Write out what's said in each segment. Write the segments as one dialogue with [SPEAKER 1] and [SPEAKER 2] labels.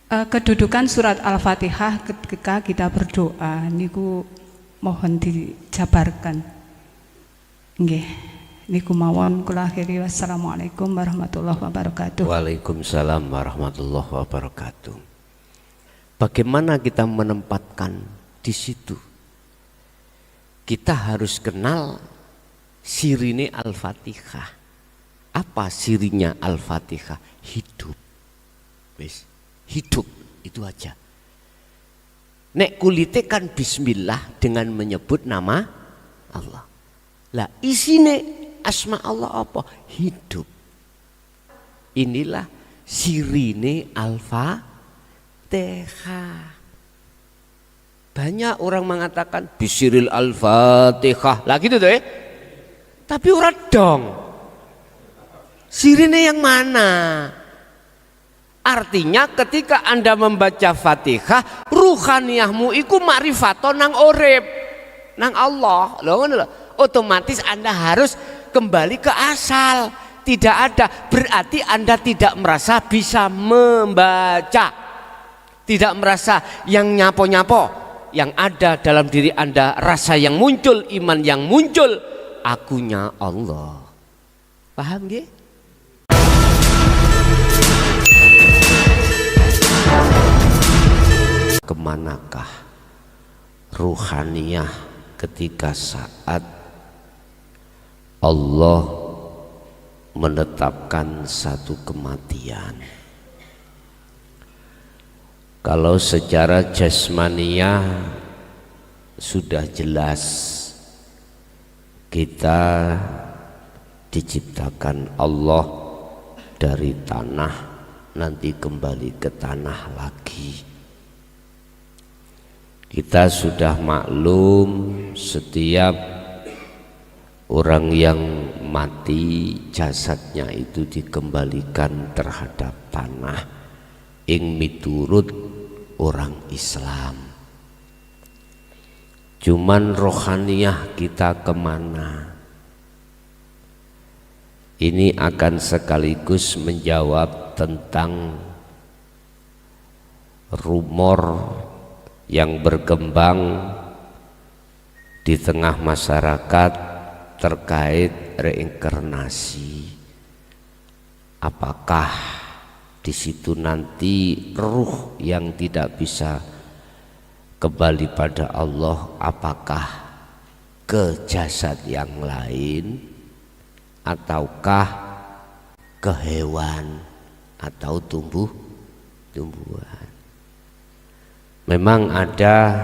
[SPEAKER 1] Kedudukan surat Al-Fatihah ketika kita berdoa niku mohon dijabarkan. Nggih, niku mawon kula akhiri. Wassalamualaikum warahmatullahi wabarakatuh.
[SPEAKER 2] Waalaikumsalam warahmatullahi wabarakatuh. Bagaimana kita menempatkan di situ? Kita harus kenal sirine Al-Fatihah. Apa sirinya Al-Fatihah? Hidup. Wis. Hidup itu aja. Nek kulite kan bismillah dengan menyebut nama Allah. Lah isine asma Allah apa? Hidup. Inilah sirine Al-Fatihah. Banyak orang mengatakan bisiril Al-Fatihah. Lah gitu tuh ya. Tapi ora dong. Sirine yang mana? Artinya ketika Anda membaca Fatihah, ruhaniyahmu iku ma'rifato nang urip, nang Allah. Loh, otomatis Anda harus kembali ke asal. Tidak ada, berarti Anda tidak merasa bisa membaca. Tidak merasa yang nyapo-nyapo. Yang ada dalam diri Anda rasa yang muncul, iman yang muncul, akunya Allah. Paham nggih? Kemanakah ruhaniyah ketika saat Allah menetapkan satu kematian? Kalau secara jasmaniyah sudah jelas, kita diciptakan Allah dari tanah, nanti kembali ke tanah lagi. Kita sudah maklum setiap orang yang mati jasadnya itu dikembalikan terhadap tanah ing miturut orang Islam. Cuman rohaniyah kita kemana? Ini akan sekaligus menjawab tentang rumor yang berkembang di tengah masyarakat terkait reinkarnasi. Apakah di situ nanti ruh yang tidak bisa kembali pada Allah, apakah ke jasad yang lain ataukah ke hewan atau tumbuhan? Memang ada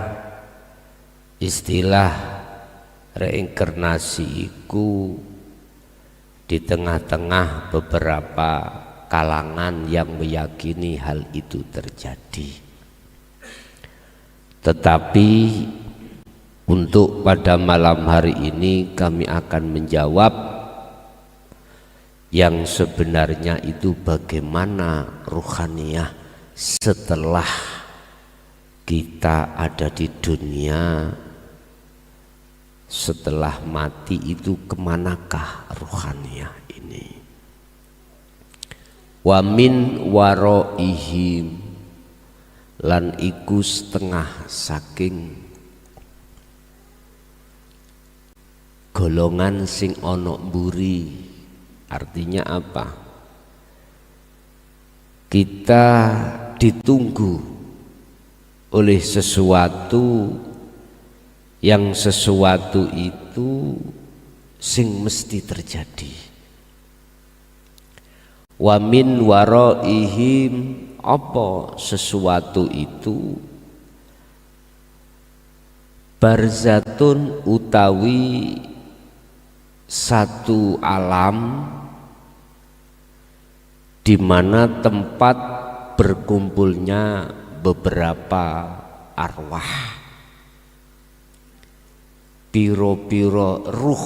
[SPEAKER 2] istilah reinkarnasi itu di tengah-tengah beberapa kalangan yang meyakini hal itu terjadi. Tetapi untuk pada malam hari ini kami akan menjawab yang sebenarnya itu bagaimana ruhaniyah setelah kita ada di dunia, setelah mati itu kemanakah ruhaniyah ini? Wa min waroihim, lan iku setengah saking golongan sing ono mburi. Artinya apa? Kita ditunggu oleh sesuatu yang sesuatu itu sing mesti terjadi. Wa min waraihim, apa sesuatu itu? Barzatun utawi satu alam di mana tempat berkumpulnya beberapa arwah, piro-piro ruh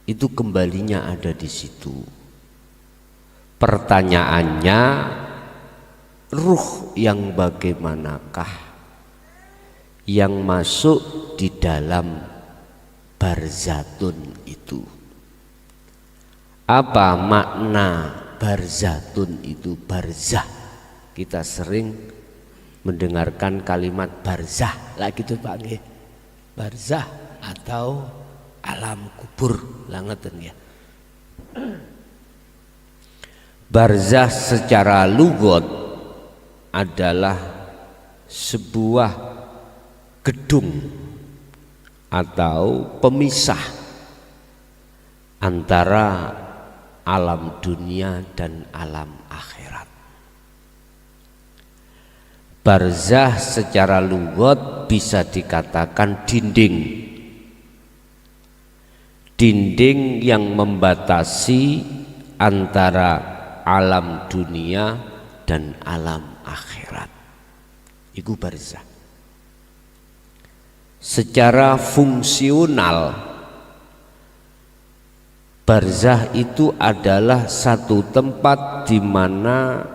[SPEAKER 2] itu kembalinya ada di situ. Pertanyaannya, ruh yang bagaimanakah yang masuk di dalam barzatun itu? Apa makna barzatun itu? Barzah kita sering mendengarkan kalimat barzah lah gitu Pak nggih. Barzah atau alam kubur lah ngeten ya. Barzah secara lugat adalah sebuah gedung atau pemisah antara alam dunia dan alam akhirat. Barzah secara lugat bisa dikatakan dinding yang membatasi antara alam dunia dan alam akhirat. Iku barzah. Secara fungsional, barzah itu adalah satu tempat di mana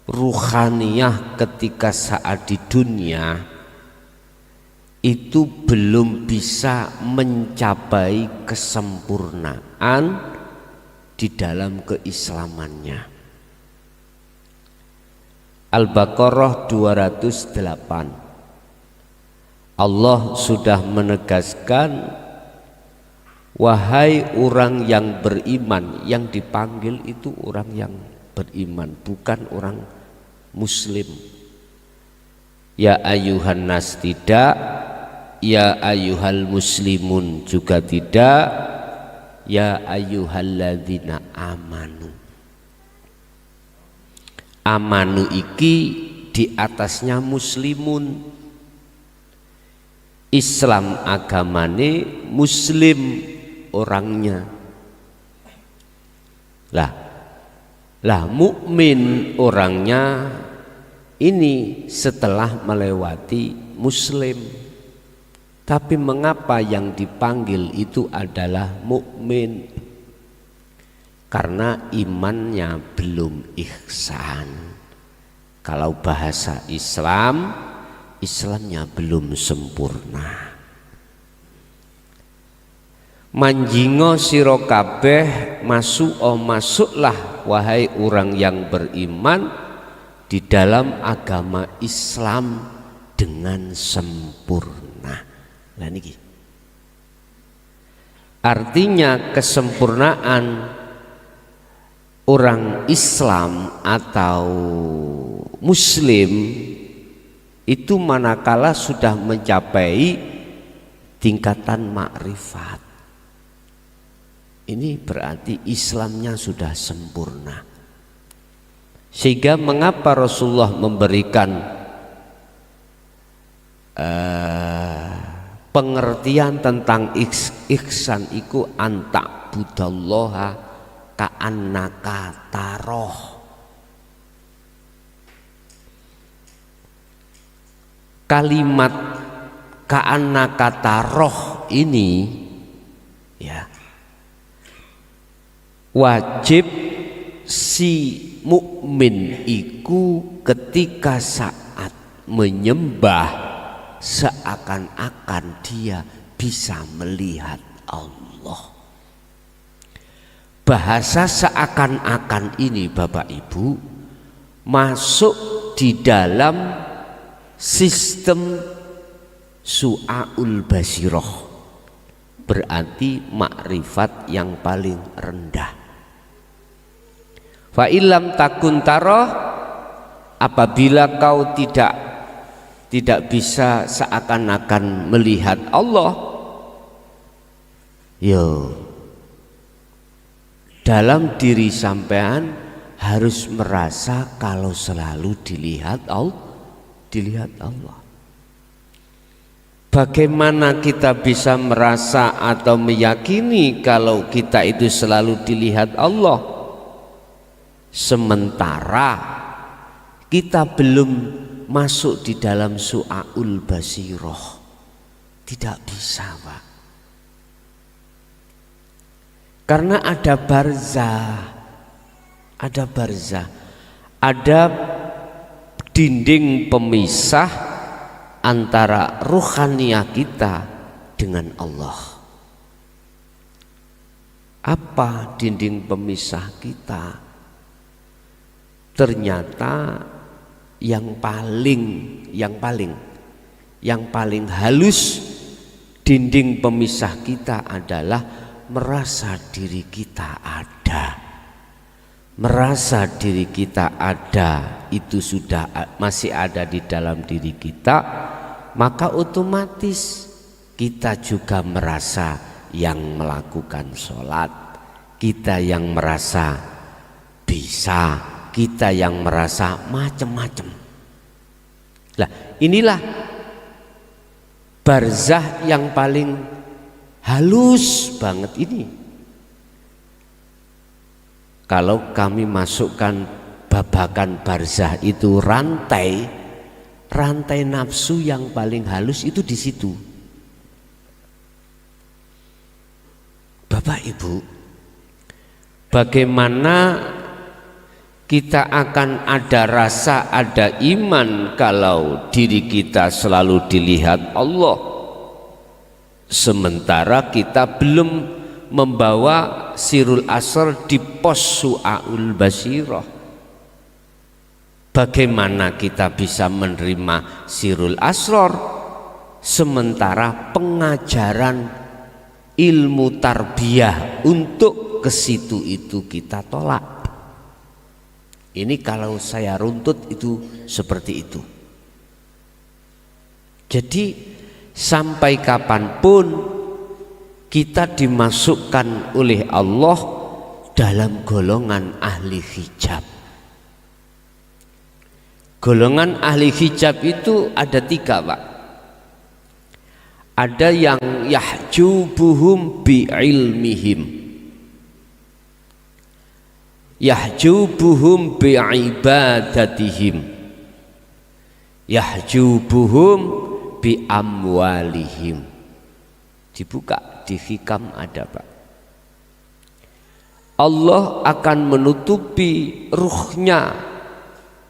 [SPEAKER 2] ruhaniyah ketika saat di dunia itu belum bisa mencapai kesempurnaan di dalam keislamannya. Al-Baqarah 208. Allah sudah menegaskan, wahai orang yang beriman, yang dipanggil itu orang yang beriman, bukan orang muslim. Ya ayuhan nas tidak, ya ayuhal muslimun juga tidak, ya ayyuhalladzina amanu. Amanu iki di atasnya muslimun. Islam agamane, muslim orangnya. Lah mukmin orangnya ini setelah melewati muslim. Tapi mengapa yang dipanggil itu adalah mukmin? Karena imannya belum ihsan. Kalau bahasa Islam, Islamnya belum sempurna. Manjingo sira kabeh masuklah wahai orang yang beriman di dalam agama Islam dengan sempurna. Nah niki artinya kesempurnaan orang Islam atau Muslim itu manakala sudah mencapai tingkatan makrifat. Ini berarti Islamnya sudah sempurna. Sehingga mengapa Rasulullah memberikan pengertian tentang ihsan iku anta budallaha ka'annaka taroh. Kalimat ka'annaka taroh ini ya wajib si mukmin iku ketika saat menyembah seakan-akan dia bisa melihat Allah. Bahasa seakan-akan ini Bapak Ibu masuk di dalam sistem su'aul basiroh, berarti makrifat yang paling rendah. Fa illam takun taroh, apabila kau tidak bisa seakan-akan melihat Allah, yo dalam diri sampean harus merasa kalau selalu dilihat Allah. Bagaimana kita bisa merasa atau meyakini kalau kita itu selalu dilihat Allah, sementara kita belum masuk di dalam su'aul basiroh? Tidak bisa Pak, karena ada barzah, ada dinding pemisah antara ruhaniyah kita dengan Allah. Apa dinding pemisah kita? Ternyata yang paling halus dinding pemisah kita adalah merasa diri kita ada. Merasa diri kita ada itu sudah masih ada di dalam diri kita, maka otomatis kita juga merasa yang melakukan sholat, kita yang merasa bisa, kita yang merasa macam-macam. Nah, inilah barzah yang paling halus banget ini. Kalau kami masukkan babakan barzah itu rantai nafsu yang paling halus itu di situ. Bapak Ibu, bagaimana kita akan ada rasa, ada iman kalau diri kita selalu dilihat Allah, sementara kita belum membawa sirul asr di pos su'aul basirah. Bagaimana kita bisa menerima sirul asror sementara pengajaran ilmu tarbiyah untuk ke situ itu kita tolak? Ini kalau saya runtut itu seperti itu. Jadi sampai kapanpun kita dimasukkan oleh Allah dalam golongan ahli hijab. Golongan ahli hijab itu ada 3, Pak. Ada yang yahjubuhum bi'ilmihim, yahjubuhum bi'ibadatihim, yahjubuhum bi'amwalihim. Dibuka di hikam ada, Pak. Allah akan menutupi ruhnya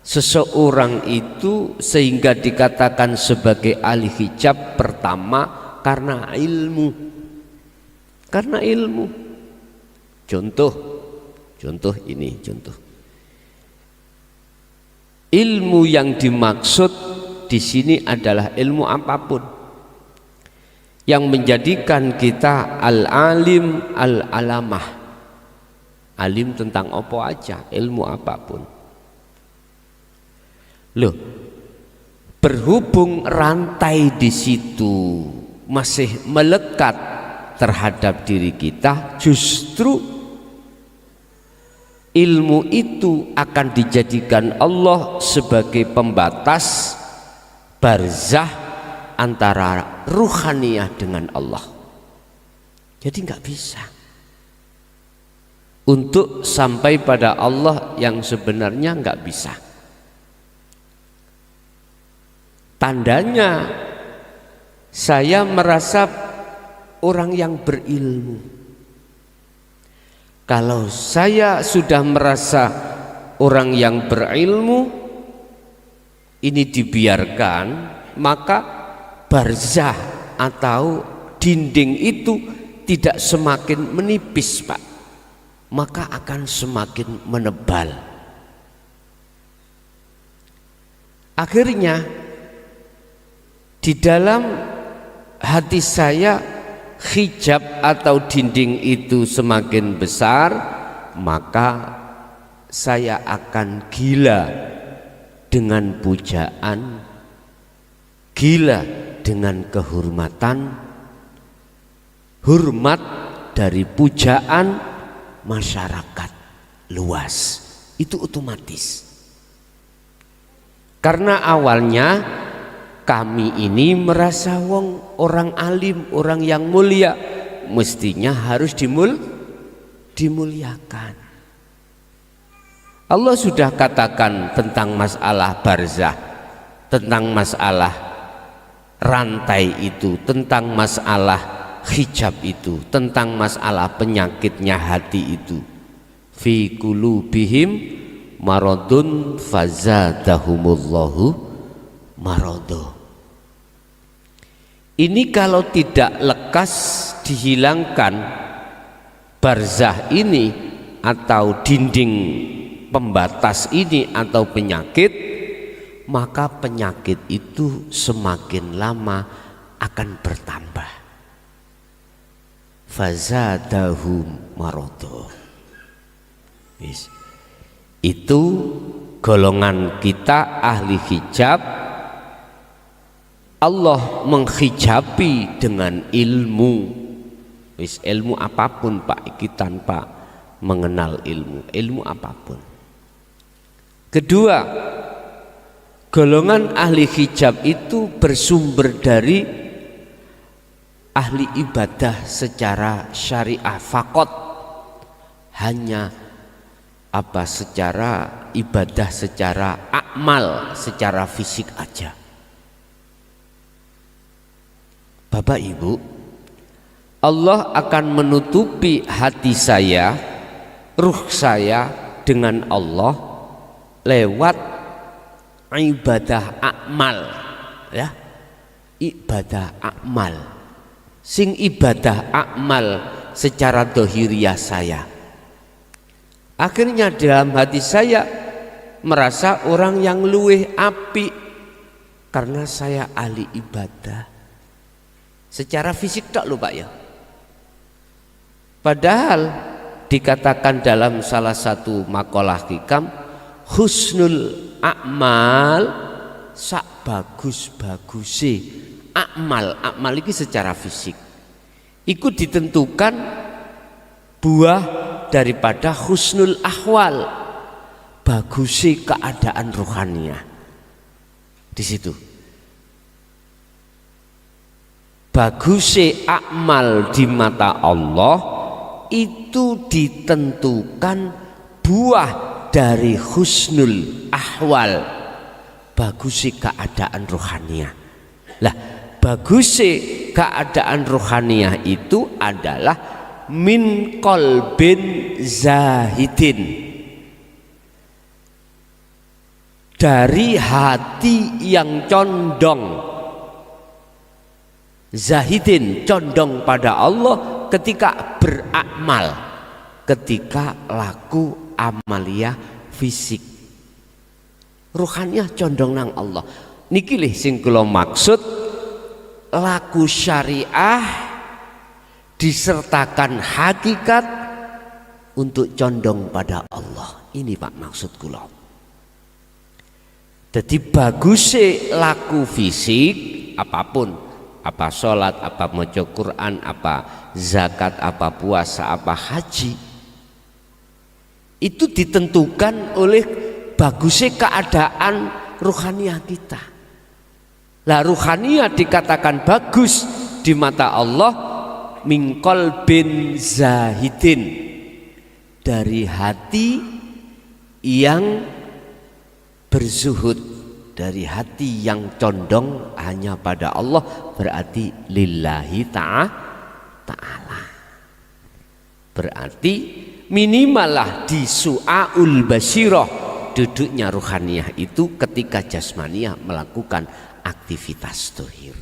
[SPEAKER 2] seseorang itu sehingga dikatakan sebagai ahli hijab pertama karena ilmu. Karena ilmu. Contoh ini contoh. Ilmu yang dimaksud di sini adalah ilmu apapun yang menjadikan kita al-alim al-alamah. Alim tentang apa aja, ilmu apapun. Loh, berhubung rantai di situ masih melekat terhadap diri kita, justru ilmu itu akan dijadikan Allah sebagai pembatas barzah antara ruhaniyah dengan Allah. Jadi nggak bisa untuk sampai pada Allah yang sebenarnya nggak bisa. Tandanya saya merasa orang yang berilmu. Kalau saya sudah merasa orang yang berilmu ini dibiarkan, maka barzah atau dinding itu tidak semakin menipis, Pak, maka akan semakin menebal. Akhirnya di dalam hati saya hijab atau dinding itu semakin besar, maka saya akan gila dengan pujaan, gila dengan kehormatan, hormat dari pujaan masyarakat luas. Itu otomatis. Karena awalnya kami ini merasa orang alim, orang yang mulia, mestinya harus dimuliakan. Allah sudah katakan tentang masalah barzah, tentang masalah rantai itu, tentang masalah hijab itu, tentang masalah penyakitnya hati itu. Fi qulubihim maradun fazadahumullahu marado. Ini kalau tidak lekas dihilangkan barzah ini atau dinding pembatas ini atau penyakit, maka penyakit itu semakin lama akan bertambah. Fazadahum maradha. Itu golongan kita ahli hijab. Allah menghijabi dengan ilmu. Ilmu apapun Pak, iki tanpa mengenal ilmu apapun. Kedua, golongan ahli hijab itu bersumber dari ahli ibadah secara syariah fakot, hanya secara ibadah secara akmal, secara fisik aja. Bapak Ibu, Allah akan menutupi hati saya, ruh saya dengan Allah lewat ibadah akmal, ya, ibadah akmal. Sing ibadah akmal secara dohiriyah saya, akhirnya dalam hati saya merasa orang yang luweh api karena saya ahli ibadah. Secara fisik tak lupa ya. Padahal dikatakan dalam salah satu makalah hikam, husnul a'mal sak bagus-baguse akmal. Akmal ini secara fisik ikut ditentukan buah daripada husnul ahwal, bagusnya keadaan rohaniah. Di situ bagusnya akmal di mata Allah itu ditentukan buah dari husnul ahwal, bagusnya keadaan rohaniah. Lah, bagusnya keadaan rohaniah itu adalah min qalbin zahidin, dari hati yang condong. Zahidin, condong pada Allah ketika berakmal, ketika laku amaliyah fisik. Ruhaniah condong nang Allah. Niki lih sing kula maksud, laku syariah disertakan hakikat untuk condong pada Allah. Ini Pak maksud kula. Jadi bagusnya laku fisik apapun, apa sholat, apa maca Quran, apa zakat, apa puasa, apa haji, itu ditentukan oleh bagusnya keadaan ruhaniah kita. Lah ruhaniah dikatakan bagus di mata Allah min qalbin zahidin, dari hati yang berzuhud, dari hati yang condong hanya pada Allah, berarti lillahi ta'ala. Berarti minimalah di su'aul basirah, duduknya ruhaniah itu ketika jasmaniah melakukan aktivitas dohir.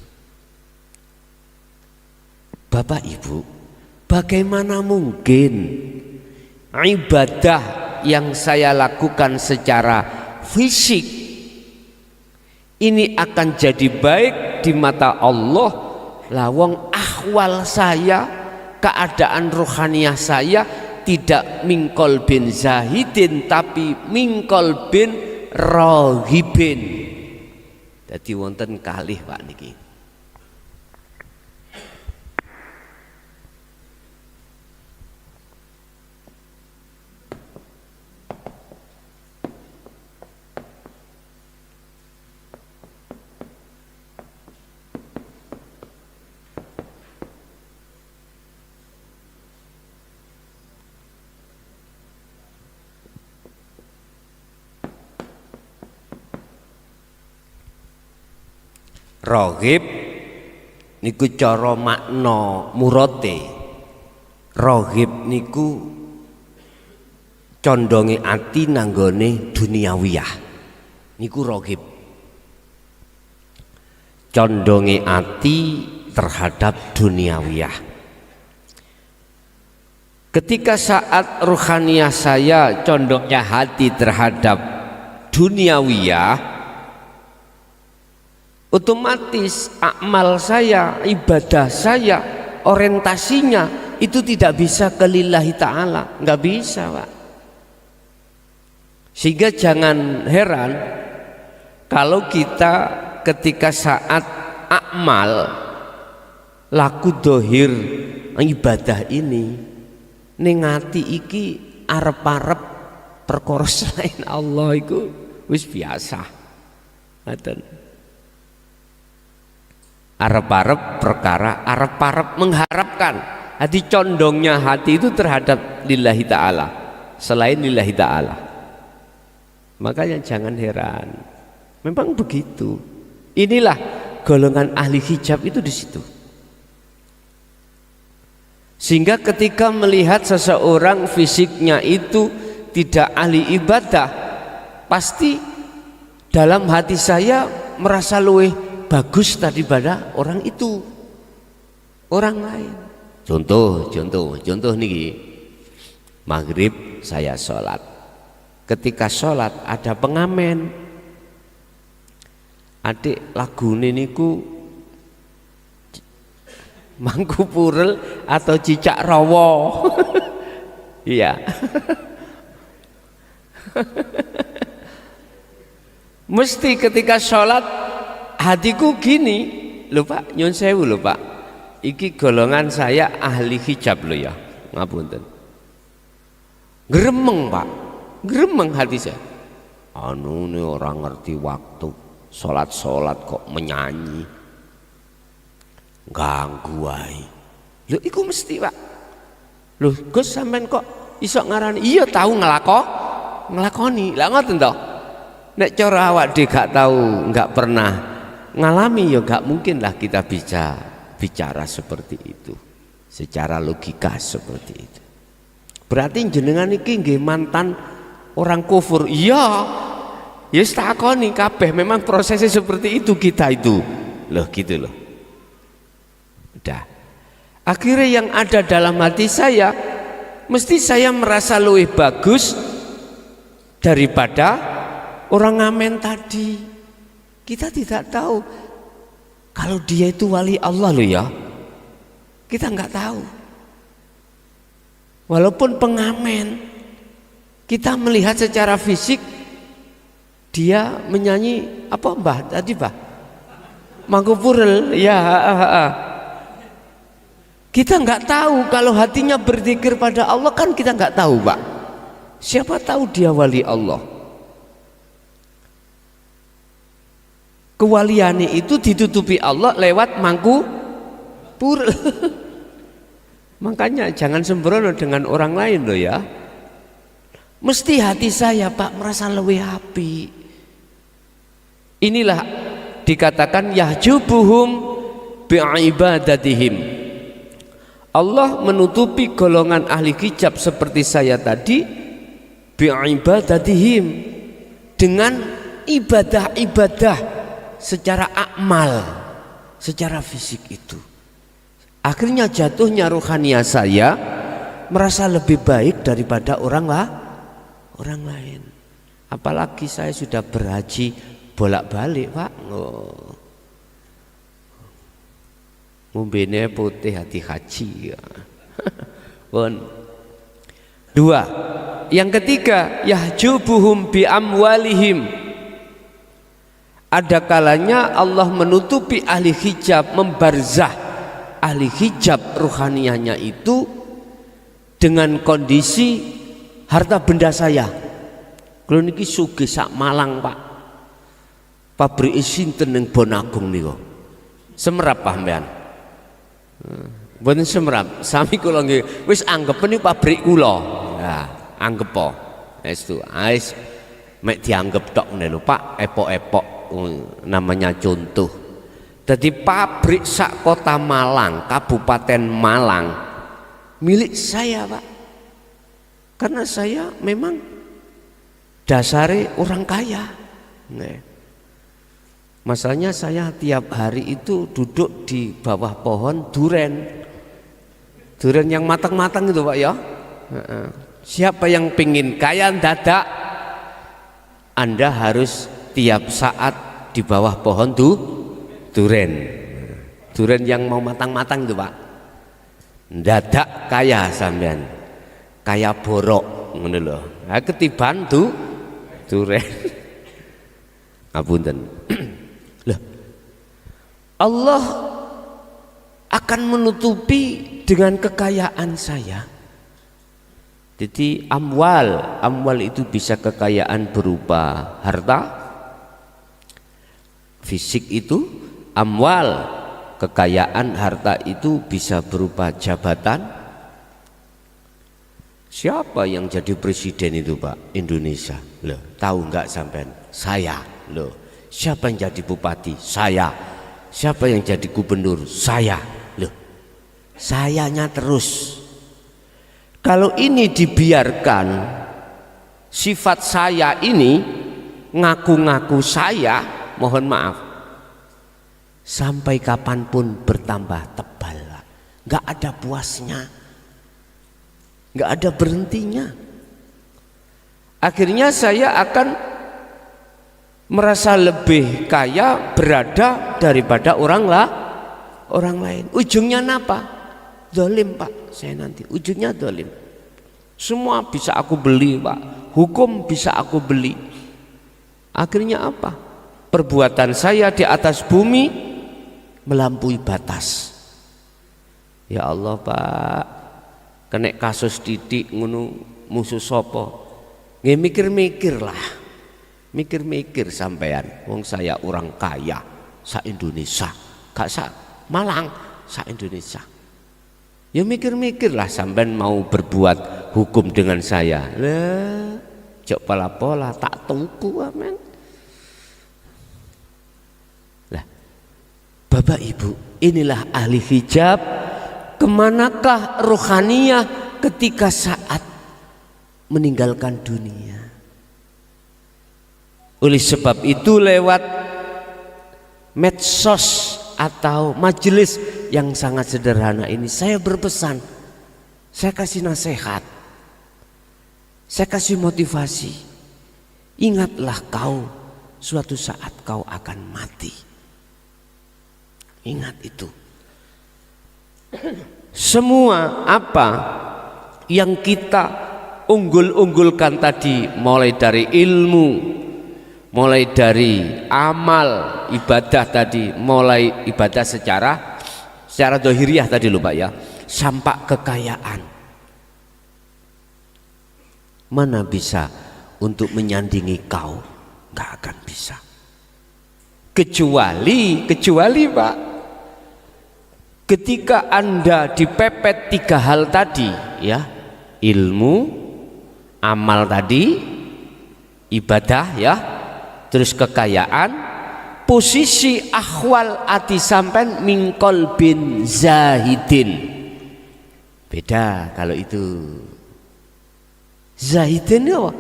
[SPEAKER 2] Bapak Ibu, bagaimana mungkin ibadah yang saya lakukan secara fisik ini akan jadi baik di mata Allah, lawang ahwal saya, keadaan rohaniah saya tidak mingkol bin zahidin tapi mingkol bin rohibin. Jadi wonten kalih Pak niki. Rohib niku cara makna murate. Rohib niku condonge ati nanggone duniawiyah. Niku rohib. Condonge ati terhadap duniawiyah. Ketika saat ruhaniah saya condongnya hati terhadap duniawiyah, otomatis amal saya, ibadah saya, orientasinya itu tidak bisa ke lillahi ta'ala, nggak bisa Pak. Sehingga jangan heran kalau kita ketika saat amal laku dohir ibadah ini ning ati iki arep-arep perkara selain Allah iku wis biasa. Ngoten. Arep-arep perkara, arep-arep mengharapkan. Hati condongnya hati itu terhadap lillahi ta'ala, selain lillahi ta'ala. Makanya jangan heran. Memang begitu. Inilah golongan ahli hijab itu di situ. Sehingga ketika melihat seseorang fisiknya itu tidak ahli ibadah, pasti dalam hati saya merasa lebih bagus daripada orang itu, orang lain. Contoh nih, maghrib saya sholat. Ketika sholat ada pengamen, adik lagu niku Mangku Purel atau Cicak Rawa. Iya. Mesti ketika sholat hatiku gini, lho Pak, nyun sewu lho Pak, iki golongan saya ahli hijab lho ya, ngapunten. Gremeng Pak, gremeng hati saya. Anu ini orang ngerti waktu, sholat kok menyanyi, ganggu wae. Lho iku mesti Pak. Lho Gus sampean kok iso ngarani? Iya tahu ngelakoni. Lah ngoten toh. Nek cara awak dhewe gak tahu, gak pernah ngalami ya gak mungkin lah kita bisa bicara seperti itu. Secara logika seperti itu. Berarti jenengan iki nggih mantan orang kufur. Iya. Ya takoni kabeh memang prosesnya seperti itu kita itu. Loh gitu loh. Udah. Akhirnya yang ada dalam hati saya, mesti saya merasa lebih bagus daripada orang ngamen tadi. Kita tidak tahu kalau dia itu wali Allah loh ya. Kita nggak tahu. Walaupun pengamen, kita melihat secara fisik dia menyanyi apa Mbah tadi Mbah? Mangku Purel ya. Kita nggak tahu kalau hatinya berzikir pada Allah, kan kita nggak tahu Pak. Siapa tahu dia wali Allah. Kewaliannya itu ditutupi Allah lewat Mangku Purel. Makanya jangan sembrono dengan orang lain loh ya. Mesti hati saya Pak merasa lebih happy. Inilah dikatakan yahjubuhum bi'ibadatihim. Allah menutupi golongan ahli hijab seperti saya tadi bi'ibadatihim, dengan ibadah-ibadah secara akmal, secara fisik itu. Akhirnya jatuhnya rohania saya merasa lebih baik daripada orang lain. Apalagi saya sudah berhaji bolak-balik Pak. Ngombene putih hati haji ya. Pun. Dua. Yang ketiga, yahjubuhum bi amwalihim. Ada kalanya Allah menutupi ahli hijab, membarzah ahli hijab ruhaniyahnya itu dengan kondisi harta benda saya. Kalau niki sugih sak Malang Pak. Pabrik sinten ning Bonagung niku. Semerap Pak mbean. Mboten semerap. Sami kula nggih wis anggap niku pabrik kula. Ya, anggap po. Estu ais mek dianggap tok ngene lho Pak, epok-epok namanya contoh. Jadi pabrik sak kota Malang, Kabupaten Malang milik saya Pak. Karena saya memang dasari orang kaya. Nih. Masalahnya saya tiap hari itu duduk di bawah pohon duren. Duren yang matang-matang itu Pak ya. Siapa yang pingin kaya dadak, Anda harus tiap saat di bawah pohon duren. Duren yang mau matang-matang itu Pak. Ndadak kaya sampean. Kaya borok ngono lho. Ha ketiban duren. Ngapunten. Loh. Allah akan menutupi dengan kekayaan saya. Jadi amwal itu bisa kekayaan berupa harta, fisik itu amwal, kekayaan harta itu bisa berupa jabatan. Siapa yang jadi presiden itu Pak? Indonesia. Loh, tahu nggak sampean? Saya. Loh, siapa yang jadi bupati? Saya. Siapa yang jadi gubernur? Saya. Loh, sayanya terus. Kalau ini dibiarkan, sifat saya ini ngaku-ngaku saya, mohon maaf, sampai kapanpun bertambah tebal, nggak ada puasnya, nggak ada berhentinya. Akhirnya saya akan merasa lebih kaya berada daripada orang lain. Ujungnya apa? Zalim Pak, saya nanti ujungnya zalim. Semua bisa aku beli Pak, hukum bisa aku beli. Akhirnya apa? Perbuatan saya di atas bumi melampaui batas. Ya Allah Pak, kena kasus titik ngono musuh sopo. Nggih mikir-mikir lah, mikir-mikir sampean. Wong saya orang kaya sa Indonesia, gak sa Malang, sa Indonesia. Ya mikir-mikirlah sampean mau berbuat hukum dengan saya. Lah, jok pola-pola tak tuku amen. Lah, Bapak Ibu, inilah ahli hijab. Kemanakah rohaniyah ketika saat meninggalkan dunia? Oleh sebab itu lewat medsos atau majelis yang sangat sederhana ini saya berpesan, saya kasih nasihat, saya kasih motivasi. Ingatlah kau suatu saat kau akan mati. Ingat itu. Semua apa yang kita unggul-unggulkan tadi, mulai dari ilmu, mulai dari amal ibadah tadi, mulai ibadah secara dohiriyah tadi lupa ya, sampai kekayaan, mana bisa untuk menyandingi kau? Gak akan bisa, kecuali Pak, ketika Anda dipepet 3 hal tadi ya, ilmu, amal tadi, ibadah ya, terus kekayaan, posisi ahwal ati sampen mingkol bin zahidin. Beda kalau itu. Zahidin ya,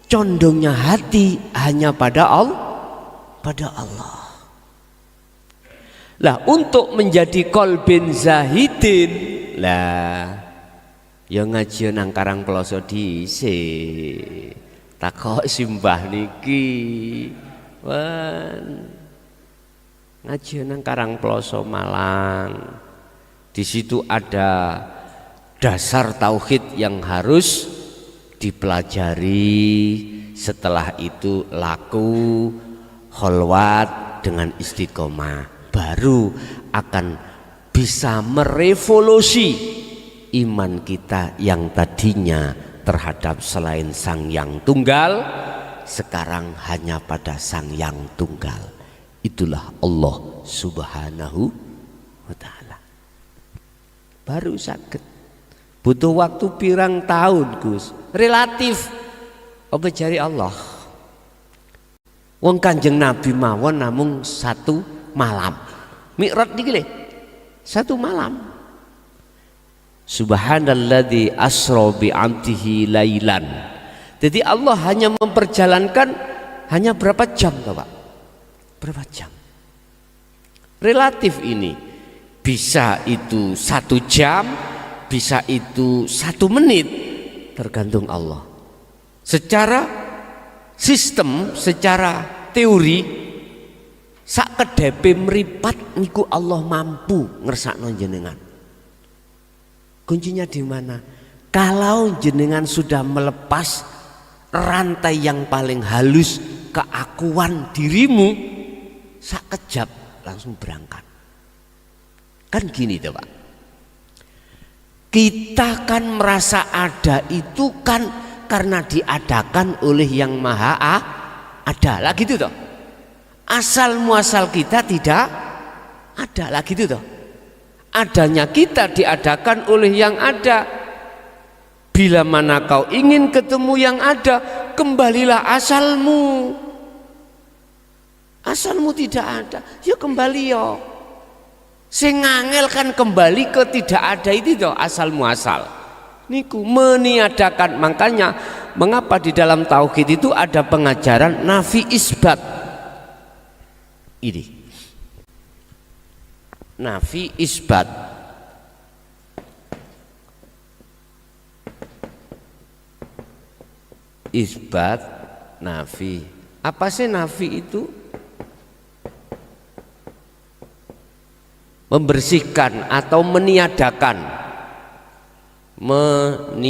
[SPEAKER 2] condongnya hati hanya pada Allah. Lah untuk menjadi kolbin zahidin lah ya ngaji nang Karang Ploso dhisik. Takok simbah niki wan ngaji nang Karang Ploso Malang. Di situ ada dasar tauhid yang harus dipelajari. Setelah itu laku kholwat dengan istiqomah, baru akan bisa merevolusi iman kita yang tadinya terhadap selain Sang Yang Tunggal, sekarang hanya pada Sang Yang Tunggal. Itulah Allah Subhanahu wa ta'ala. Baru sakit. Butuh waktu pirang tahun Gus, relatif apa jari Allah. Wong Kanjeng Nabi mawon namung 1 malam. Mi'raj niki lho 1 malam. Subhanalladzi asra bi 'abdihi lailan. Jadi Allah hanya memperjalankan hanya berapa jam toh Pak? Berapa jam? Relatif ini. Bisa itu 1 jam, bisa itu 1 menit, tergantung Allah. Secara sistem, secara teori sak kedepe mripat niku Allah mampu ngersakno jenengan. Kuncinya di mana? Kalau jenengan sudah melepas rantai yang paling halus keakuan dirimu, sak kejap langsung berangkat. Kan gini tuh Pak, kita kan merasa ada itu kan karena diadakan oleh yang maha ada lah gitu toh. Asal muasal kita tidak ada lah gitu toh. Adanya kita diadakan oleh yang ada. Bila mana kau ingin ketemu yang ada, kembalilah asalmu. Asalmu tidak ada, ya kembali yo. Sing ngangel kan kembali ke tidak ada itu toh, asal muasal. Niku meniadakan. Makanya mengapa di dalam tauhid itu ada pengajaran nafi isbat. Ini nafi isbat. Isbat, nafi. Apa sih nafi itu? Membersihkan atau meniadakan. Meniadakan.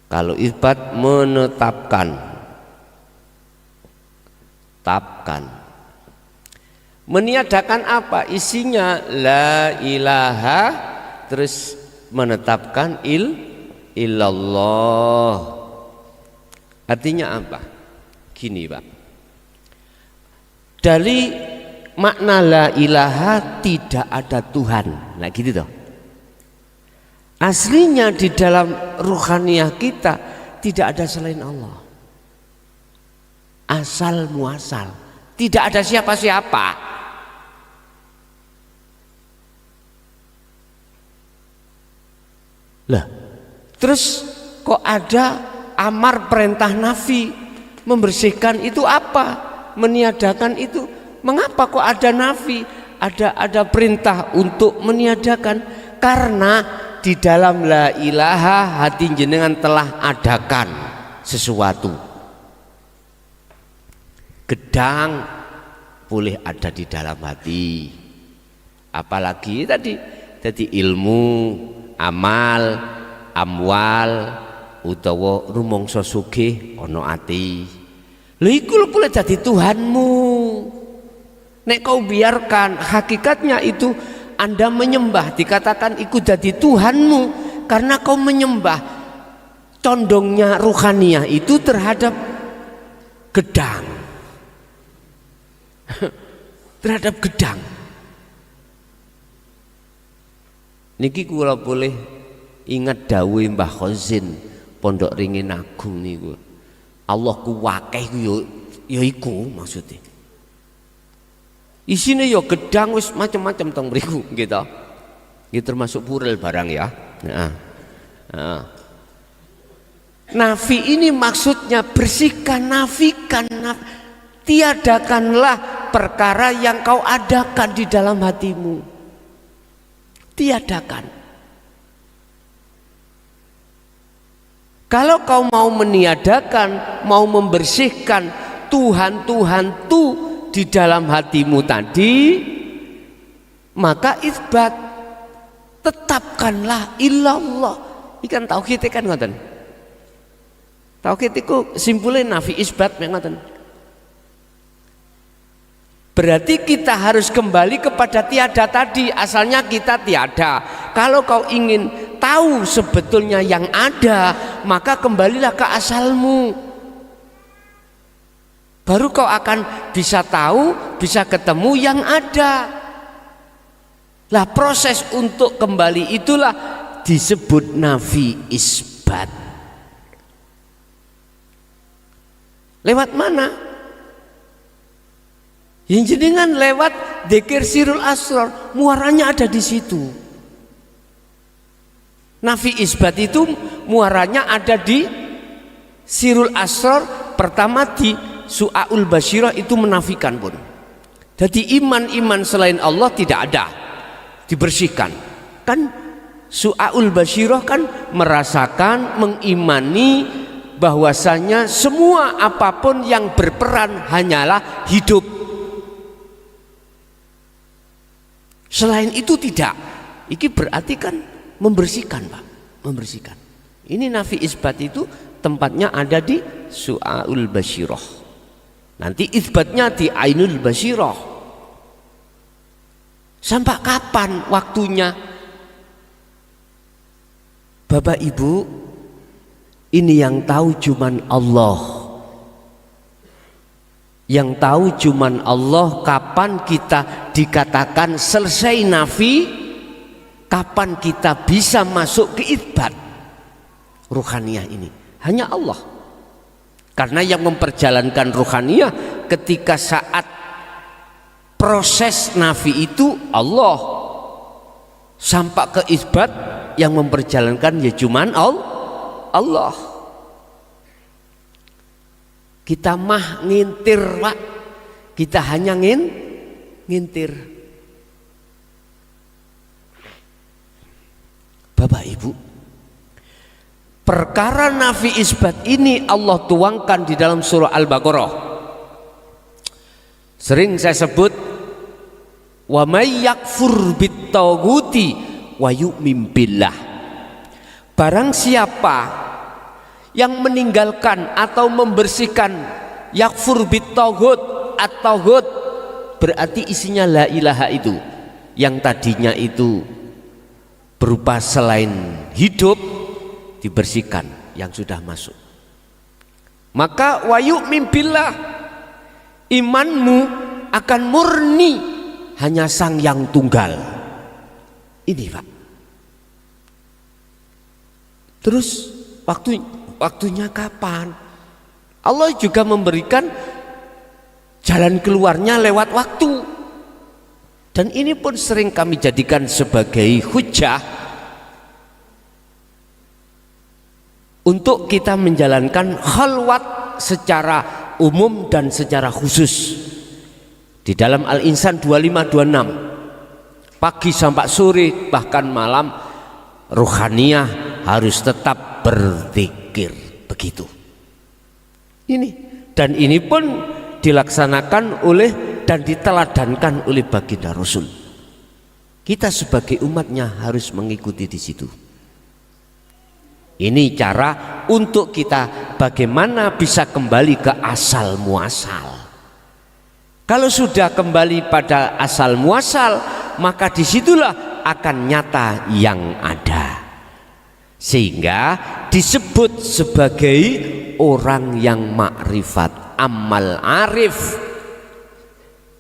[SPEAKER 2] Kalau isbat menetapkan. Tapkan. Meniadakan apa? Isinya la ilaha, terus menetapkan illallah. Artinya apa? Gini Pak, dari makna la ilaha tidak ada Tuhan. Nah gitu toh. Aslinya di dalam ruhaniyah kita tidak ada selain Allah. Asal muasal, tidak ada siapa-siapa. Lah, terus kok ada amar perintah nafi? Membersihkan itu apa? Meniadakan itu. Mengapa kok ada nafi? Ada perintah untuk meniadakan? Karena di dalam la ilaha hati jenengan telah adakan sesuatu. Gedang boleh ada di dalam hati. Apalagi tadi ilmu, amal, amwal, utawa rumangsa sugih ana ati. Lha iku boleh jadi Tuhanmu. Nek kau biarkan, hakikatnya itu Anda menyembah, dikatakan ikut jadi Tuhanmu karena kau menyembah. Condongnya ruhaniyah itu terhadap gedang. Terhadap gedang. Niki kula boleh ingat dawuh Mbah Khazin Pondok Ringin Agung niku. Allah ku wakeh ku ya iku maksudnya. Isine ya gedang wis macam-macam teng mriku gitu. Iki termasuk purel barang ya. Nah. Nafi ini maksudnya bersihkan, nafikan, tiadakanlah perkara yang kau adakan di dalam hatimu. Tiadakan. Kalau kau mau meniadakan, mau membersihkan Tuhan-Tuhan tu di dalam hatimu tadi, maka isbat, tetapkanlah illallah. Ikan tauhid kan ngoten. Tauhid itu simpulnya nafi isbat ngoten. Berarti kita harus kembali kepada tiada tadi. Asalnya kita tiada. Kalau kau ingin tahu sebetulnya yang ada, maka kembalilah ke asalmu. Baru kau akan bisa tahu, bisa ketemu yang ada. Lah proses untuk kembali itulah disebut nafi isbat. Lewat mana? Yang jenengan lewat dzikir sirul asrar, muaranya ada di situ. Nafi isbat itu muaranya ada di sirul asrar. Pertama di su'aul basyirah itu menafikan pun. Jadi iman-iman selain Allah tidak ada, dibersihkan. Kan su'aul basyirah kan merasakan, mengimani bahwasanya semua apapun yang berperan hanyalah hidup. Selain itu tidak. Iki berarti kan membersihkan, Pak, membersihkan. Ini nafi isbat itu tempatnya ada di Su'aul Basyirah. Nanti isbatnya di Ainul Basyirah. Sampai kapan waktunya? Bapak Ibu, ini yang tahu cuman Allah. Yang tahu cuman Allah kapan kita dikatakan selesai nafi, kapan kita bisa masuk ke isbat ruhaniyah ini. Hanya Allah. Karena yang memperjalankan ruhaniyah ketika saat proses nafi itu Allah. Sampai ke isbat yang memperjalankan ya cuman Allah. Kita mah ngintir, Pak. Kita hanya ngintir. Bapak Ibu, perkara nafi isbat ini Allah tuangkan di dalam surah Al-Baqarah. Sering saya sebut, wa may yakfur bit-taghuti wa yu'min billah. Barang siapa yang meninggalkan atau membersihkan yakfur bit-taghut, at-taghut berarti isinya la ilaha itu, yang tadinya itu berupa selain hidup, dibersihkan yang sudah masuk. Maka wa yu'min billah, imanmu akan murni hanya Sang Yang Tunggal. Ini, Pak. Terus waktunya kapan? Allah juga memberikan jalan keluarnya lewat waktu. Dan ini pun sering kami jadikan sebagai hujah untuk kita menjalankan khalwat secara umum dan secara khusus. Di dalam Al-Insan 25-26, pagi sampai sore bahkan malam, ruhaniyah harus tetap berzikir, begitu. Ini, dan ini pun dilaksanakan oleh dan diteladankan oleh baginda Rasul. Kita sebagai umatnya harus mengikuti di situ. Ini cara untuk kita bagaimana bisa kembali ke asal muasal. Kalau sudah kembali pada asal muasal, maka disitulah akan nyata yang ada. Sehingga disebut sebagai orang yang makrifat, amal arif.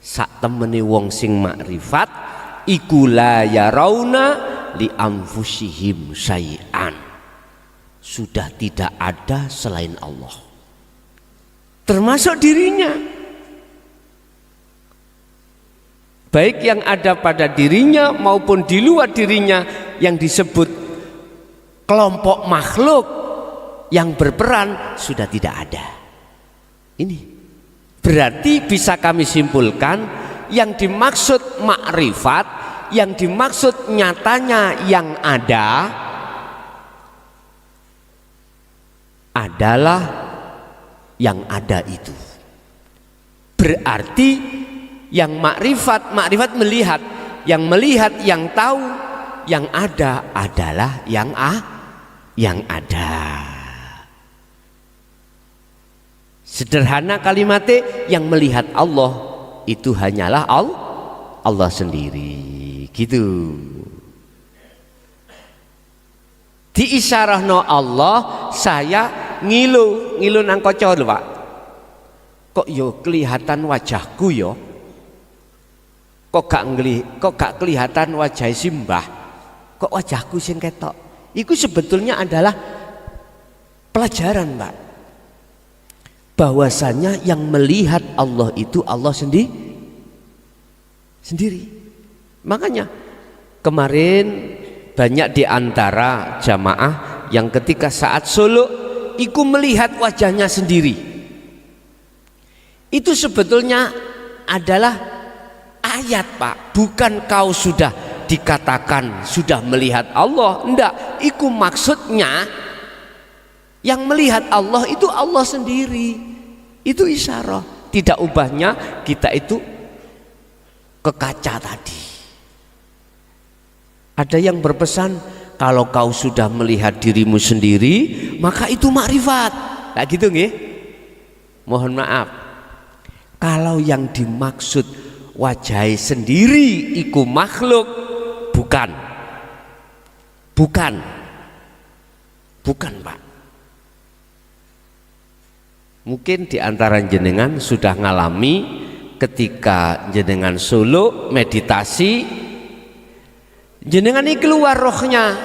[SPEAKER 2] Sak temene wong sing makrifat iku la yarauna li anfusihim syai'an. Sudah tidak ada selain Allah, termasuk dirinya. Baik yang ada pada dirinya maupun di luar dirinya, yang disebut kelompok makhluk yang berperan sudah tidak ada. Ini berarti bisa kami simpulkan, yang dimaksud makrifat, yang dimaksud nyatanya yang ada adalah yang ada itu. Berarti yang makrifat melihat, yang melihat, yang tahu, yang ada adalah yang ada. Sederhana kalimatnya, yang melihat Allah itu hanyalah Allah sendiri, gitu. Diisyarahno Allah, saya ngilu nang kaca lho, Pak. Kok yo kelihatan wajahku yo? Kok gak kelihatan wajah simbah? Kok wajahku sing ketok? Itu sebetulnya adalah pelajaran, Pak. Bahwasanya yang melihat Allah itu Allah sendiri. Makanya kemarin banyak di antara jamaah yang ketika saat suluk iku melihat wajahnya sendiri. Itu sebetulnya adalah ayat, Pak. Bukan kau sudah dikatakan sudah melihat Allah. Enggak, iku maksudnya Yang melihat Allah itu Allah sendiri. Itu isyarah. Tidak ubahnya kita itu ke kaca tadi. Ada yang berpesan, kalau kau sudah melihat dirimu sendiri, maka itu makrifat. Nah gitu nggih. Mohon maaf. Kalau yang dimaksud wajah sendiri iku makhluk, bukan. Bukan Pak. Mungkin di antara jenengan sudah ngalami ketika jenengan solo meditasi, jenengan ini keluar rohnya,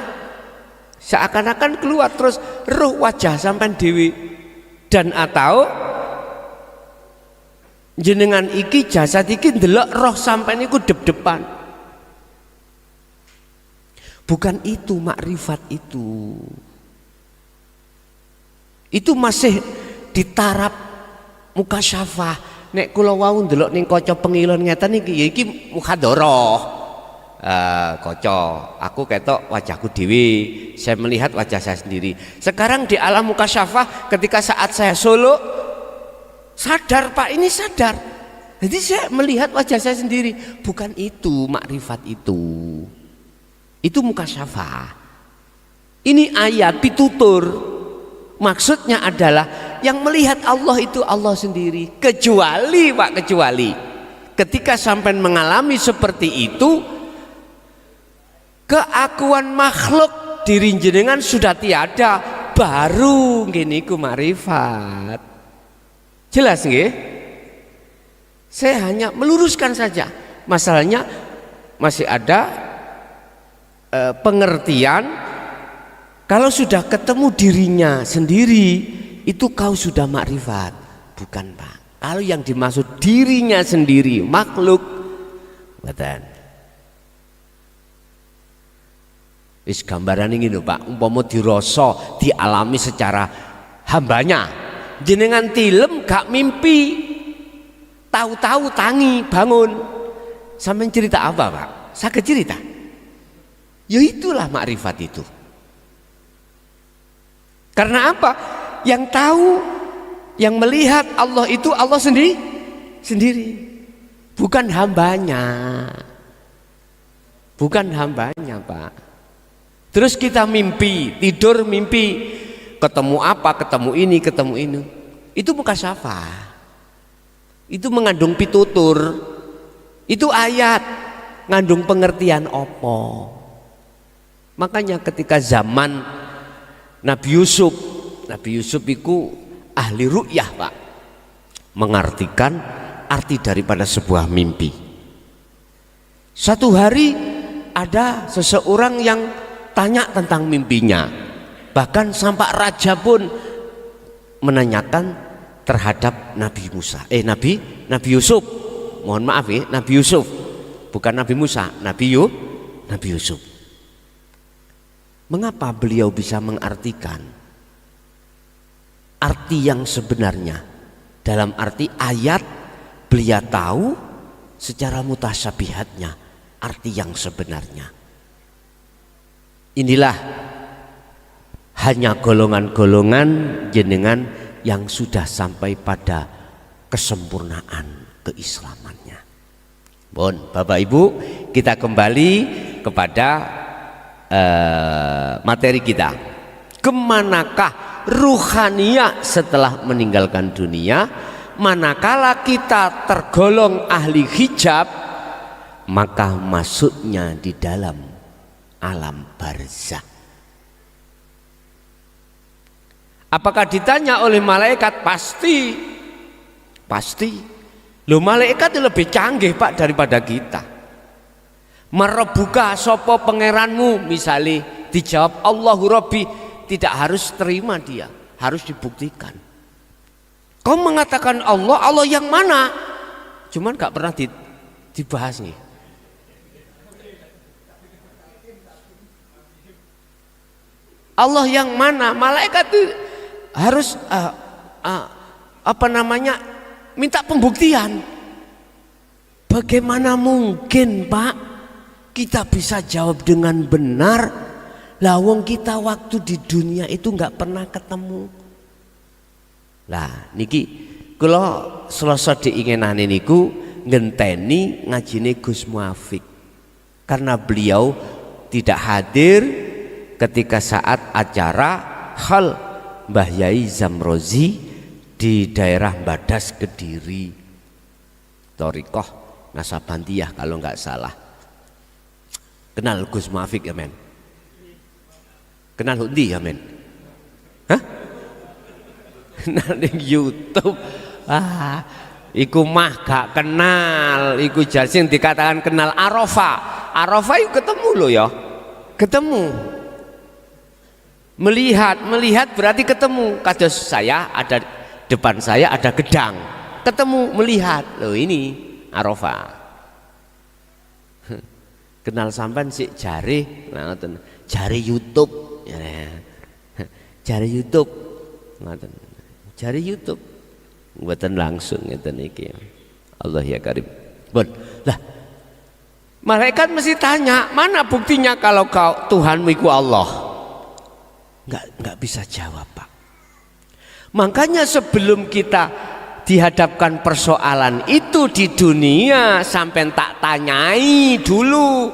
[SPEAKER 2] seakan-akan keluar terus roh wajah sampai dewi, dan atau jenengan iki jasad iki ndelok roh sampai niku dep-depan. Bukan itu makrifat itu. Itu masih di taraf mukasyafah. Nek kula wau ndelok ning kaca pengilon ngeten iki ya iki mukhadharah. Kaca, aku ketok wajahku dewi, saya melihat wajah saya sendiri. Sekarang di alam mukasyafah ketika saat saya solo sadar Pak, ini sadar. Jadi saya melihat wajah saya sendiri. Bukan itu makrifat itu. Itu mukasyafah. Ini ayat pitutur. Maksudnya adalah yang melihat Allah itu Allah sendiri. Kecuali Pak, kecuali ketika sampai mengalami seperti itu, keakuan makhluk diri jenengan sudah tiada, baru gini ku makrifat. Jelas nggih? Saya hanya meluruskan saja. Masalahnya masih ada pengertian, kalau sudah ketemu dirinya sendiri itu kau sudah makrifat. Bukan Pak. Kalau yang dimaksud dirinya sendiri makhluk, betul. Wis gambaran ini lho Pak, umpama dirasa dialami secara hambanya, jenengan tilem gak mimpi, tahu-tahu tangi bangun, sampean cerita apa Pak? Saged cerita. Ya itulah makrifat itu. Karena apa? Yang tahu, yang melihat Allah itu Allah sendiri. Bukan hambanya. Bukan hambanya Pak. Terus kita mimpi, tidur mimpi, ketemu apa, ketemu ini, ketemu ini. Itu mukasyafah. Itu mengandung pitutur. Itu ayat ngandung pengertian apa. Makanya ketika zaman Nabi Yusuf itu ahli ru'yah Pak, mengartikan arti daripada sebuah mimpi. Satu hari ada seseorang yang tanya tentang mimpinya, bahkan sampai raja pun menanyakan terhadap Nabi Yusuf. Mohon maaf ya, Nabi Yusuf, bukan Nabi Musa, Nabi Yusuf. Mengapa beliau bisa mengartikan arti yang sebenarnya? Dalam arti ayat beliau tahu secara mutasyabihatnya arti yang sebenarnya. Inilah hanya golongan-golongan jenengan yang sudah sampai pada kesempurnaan keislamannya. Bon, Bapak Ibu, kita kembali kepada materi kita. Kemanakah ruhaniyah setelah meninggalkan dunia? Manakala kita tergolong ahli hijab, maka masuknya di dalam alam barzakh. Apakah ditanya oleh malaikat? Pasti. Loh, malaikat lebih canggih Pak daripada kita. Merebuka sopo pangeranmu, misalnya dijawab Allahu Rabbi, tidak harus terima dia, harus dibuktikan. Kau mengatakan Allah yang mana? Cuman gak pernah dibahas nih. Allah yang mana? Malaikat itu harus minta pembuktian. Bagaimana mungkin Pak kita bisa jawab dengan benar? Lah wong kita waktu di dunia itu nggak pernah ketemu. Lah niki kula Selasa diinginane niku ngenteni ngajine Gus Muafik. Karena beliau tidak hadir ketika saat acara hal Mbah Yai Zamrozi di daerah Badas Kediri, Thorikoh Nasabandiyah kalau nggak salah. Kenal Gus Muafik ya men? Kenal Hundi ya men? Hah? Kenal di YouTube. Iku mah gak kenal, iku jasing dikatakan kenal Arafah. Arafah itu ketemu loh ya, ketemu. Melihat berarti ketemu. Kados saya ada depan saya ada gedang, ketemu melihat loh ini Arafah. Kenal sampean sik jare, jare YouTube, jare YouTube, jare YouTube, buatan langsung ngeten iki. Allah ya karim. Bon, lah malaikat mesti tanya, mana buktinya kalau kau Tuhanmu itu Allah? Enggak bisa jawab Pak. Makanya sebelum kita dihadapkan persoalan itu di dunia, sampai tak tanyai dulu.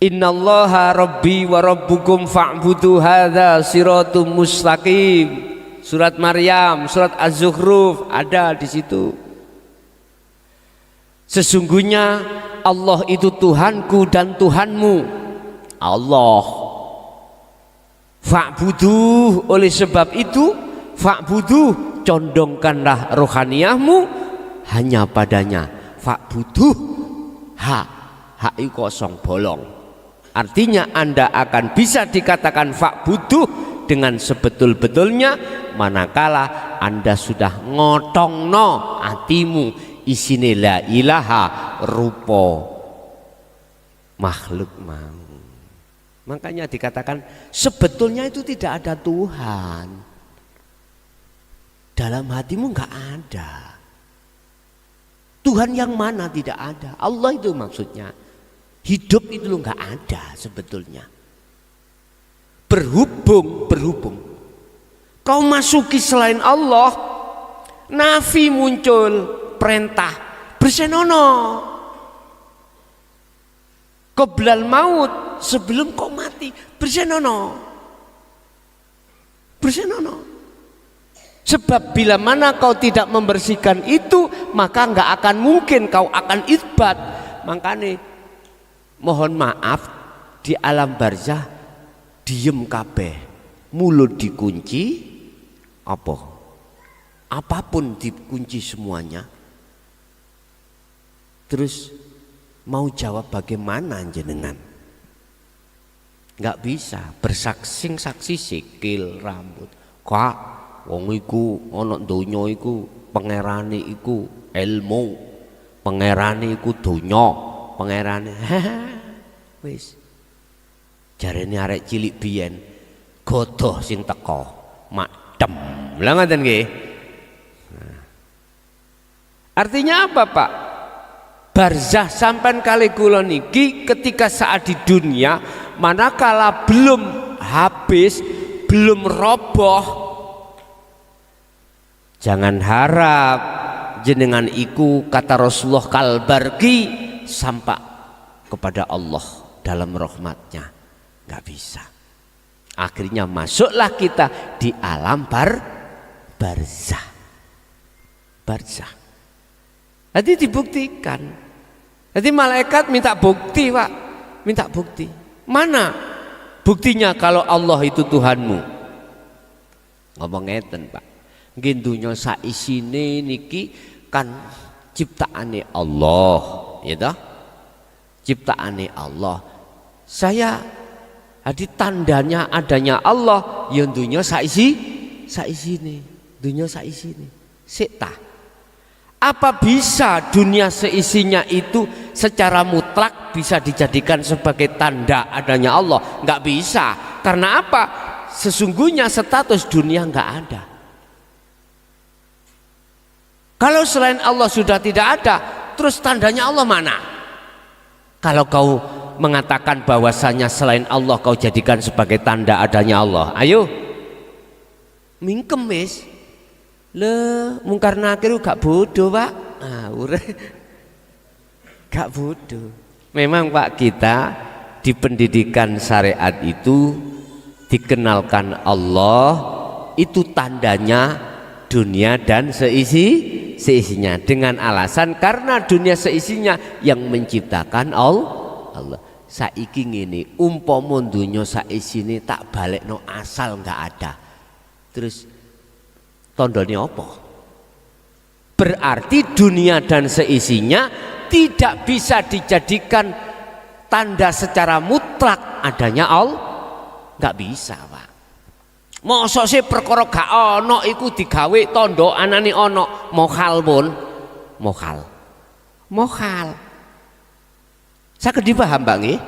[SPEAKER 2] Innallaha rabbi wa rabbukum fa'budu hadza siratum mustaqim. Surat Maryam, surat Az-Zukhruf ada di situ. Sesungguhnya Allah itu Tuhanku dan Tuhanmu. Allah. Fa'budu, oleh sebab itu fa'budu, condongkanlah rohaniyahmu hanya padanya. Fa'budu, ha itu kosong bolong. Artinya Anda akan bisa dikatakan fa'budu dengan sebetul-betulnya manakala Anda sudah ngotongno atimu isine la ilaha rupa makhluk mau. Makanya dikatakan sebetulnya itu tidak ada Tuhan. Dalam hatimu nggak ada. Tuhan yang mana tidak ada? Allah itu maksudnya. Hidup itu lo nggak ada sebetulnya. Berhubung kau masuki selain Allah, nafi muncul, perintah bersenono qoblal maut, sebelum kau mati bersenono. Sebab bila mana kau tidak membersihkan itu, maka nggak akan mungkin kau akan isbat. Makanya mohon maaf, di alam barzah diem kabeh, mulut dikunci, apapun dikunci semuanya. Terus mau jawab bagaimana jenengan? Nggak bisa, bersaksi sikil rambut. Kak, wong iku ana donya iku pangerane iku ilmu, pangerane iku donya, pangerane. Wis. Jarene arek cilik biyen godoh sing teko madem. Lah ngoten nggih. Artinya apa, Pak? Barzah sampan kali kula niki ketika saat di dunia manakala belum habis, belum roboh, jangan harap jenengan iku kata Rasulullah kalbarki sampai kepada Allah dalam rahmatnya. Nggak bisa. Akhirnya masuklah kita di alam barzah. Jadi dibuktikan. Jadi malaikat minta bukti, Pak. Minta bukti. Mana buktinya kalau Allah itu Tuhanmu? Ngomong ngeten, Pak. Nggih donya saisine niki kan ciptaane Allah, ya toh? Ciptaane Allah. Saya jadi tandanya adanya Allah yang dunia saisine, dunia saisine. Sita. Apa bisa dunia seisinya itu secara mutlak bisa dijadikan sebagai tanda adanya Allah? Nggak bisa. Karena apa? Sesungguhnya status dunia nggak ada. Kalau selain Allah sudah tidak ada, terus tandanya Allah mana? Kalau kau mengatakan bahwasanya selain Allah kau jadikan sebagai tanda adanya Allah? Ayo, mingkem wis. Le, mungkar nakir gak bodoh Pak. Gak bodoh. Memang Pak, kita di pendidikan syariat itu dikenalkan Allah itu tandanya dunia dan seisinya, dengan alasan karena dunia seisinya yang menciptakan Allah. Saiki ngene, umpama dunya saisine tak balekno asal nggak ada, terus tandane apa? Berarti dunia dan seisinya tidak bisa dijadikan tanda secara mutlak adanya Allah. Nggak bisa Pak. Mosok sih perkara gak ono iku digawe tondo anane ono, mohal pun mohal. Saged dipaham Pak nggih?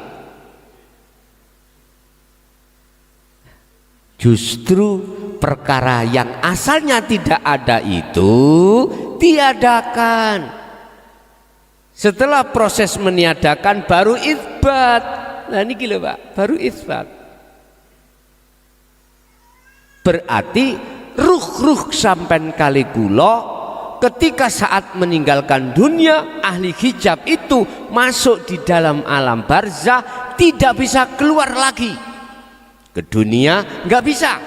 [SPEAKER 2] Justru perkara yang asalnya tidak ada itu tiadakan. Setelah proses meniadakan baru itsbat. Nah niki lho Pak, baru itsbat. Berarti ruh sampean kali kula ketika saat meninggalkan dunia, ahli hijab itu masuk di dalam alam barzah, tidak bisa keluar lagi. Ke dunia nggak bisa,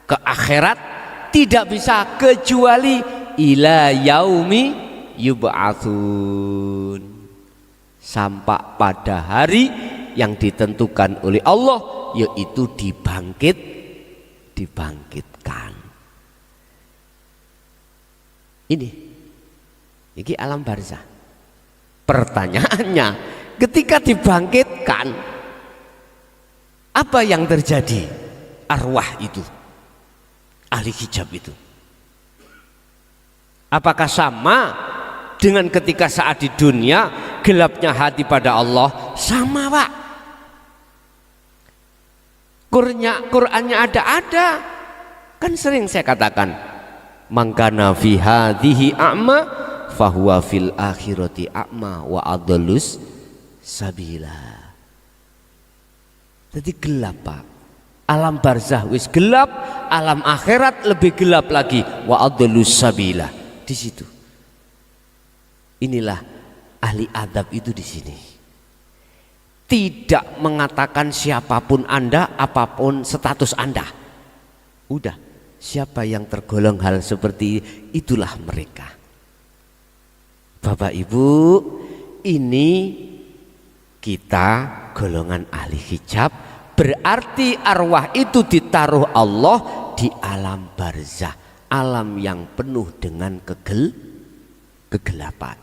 [SPEAKER 2] ke akhirat tidak bisa, kecuali ila yaumi yub'atsun, sampai pada hari yang ditentukan oleh Allah, yaitu dibangkitkan. Ini alam barzah. Pertanyaannya, ketika dibangkitkan, apa yang terjadi? Arwah itu, ahli hijab itu, apakah sama dengan ketika saat di dunia gelapnya hati pada Allah? Sama Pak. Qur'annya ada. Kan sering saya katakan, mangkana fi hadhihi a'ma fahuwa fil akhirati a'ma wa adallus sabila. Jadi gelap Pak. Alam barzah wis gelap, alam akhirat lebih gelap lagi, wa adallus sabila. Di situ. Inilah ahli adab itu di sini. Tidak mengatakan siapapun Anda, apapun status Anda. Udah, siapa yang tergolong hal seperti itulah mereka. Bapak Ibu, ini kita golongan ahli hijab, berarti arwah itu ditaruh Allah di alam barzah, alam yang penuh dengan kegelapan.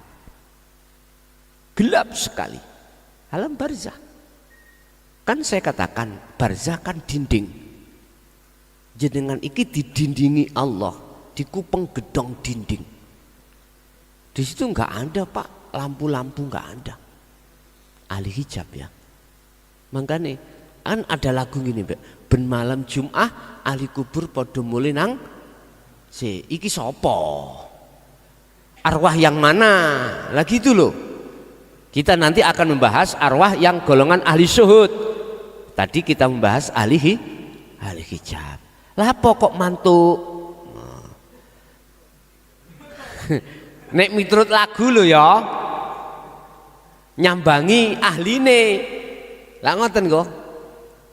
[SPEAKER 2] Gelap sekali. Alam barzah. Kan saya katakan barzah kan dinding. Jenengan iki didindingi Allah, dikupeng gedong dinding. Di situ nggak ada Pak, lampu-lampu nggak ada. Ahli hijab ya. Makanya kan ada lagu gini Mbak, ben malam Jum'ah ahli kubur podo mulai nang iki sopo? Arwah yang mana? Lagi itu loh. Kita nanti akan membahas arwah yang golongan ahli syuhud. Tadi kita membahas ahli hijab. Lah pokok mantuk. Nek miturut lagu lo ya, nyambangi ahline. Lah ngoten kok.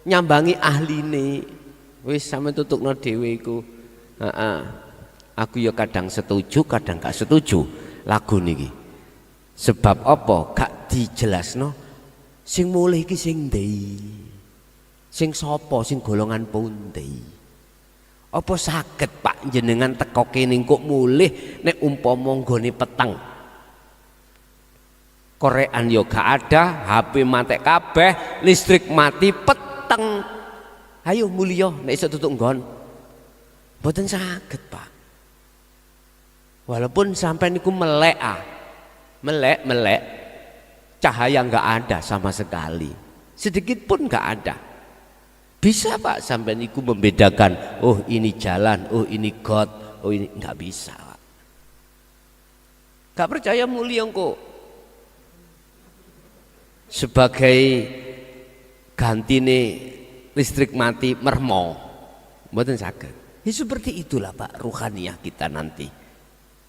[SPEAKER 2] Nyambangi ahline. Wis sampe tutukno dhewe iku. Heeh. Aku ya kadang setuju, kadang gak setuju lagu niki. Sebab apa? Gak dijelasno sing mulih iki sing ndi? Sing sapa, sing golongan pundi? Apa saged Pak jenengan teko kene kok mulih nek umpama nggone peteng? Korean yo gak ada, HP mati kabeh, listrik mati, peteng. Ayo mulya nek iso tutuk nggon. Mboten saged Pak. Walaupun sampai niku melek cahaya nggak ada sama sekali, sedikit pun nggak ada. Bisa Pak sampai niku membedakan, oh ini jalan, oh ini got, oh ini nggak bisa Pak. Nggak percaya mulia kok. sebagai gantine listrik mati mermo, mboten saged. Ya seperti itulah Pak ruhaniyah kita nanti.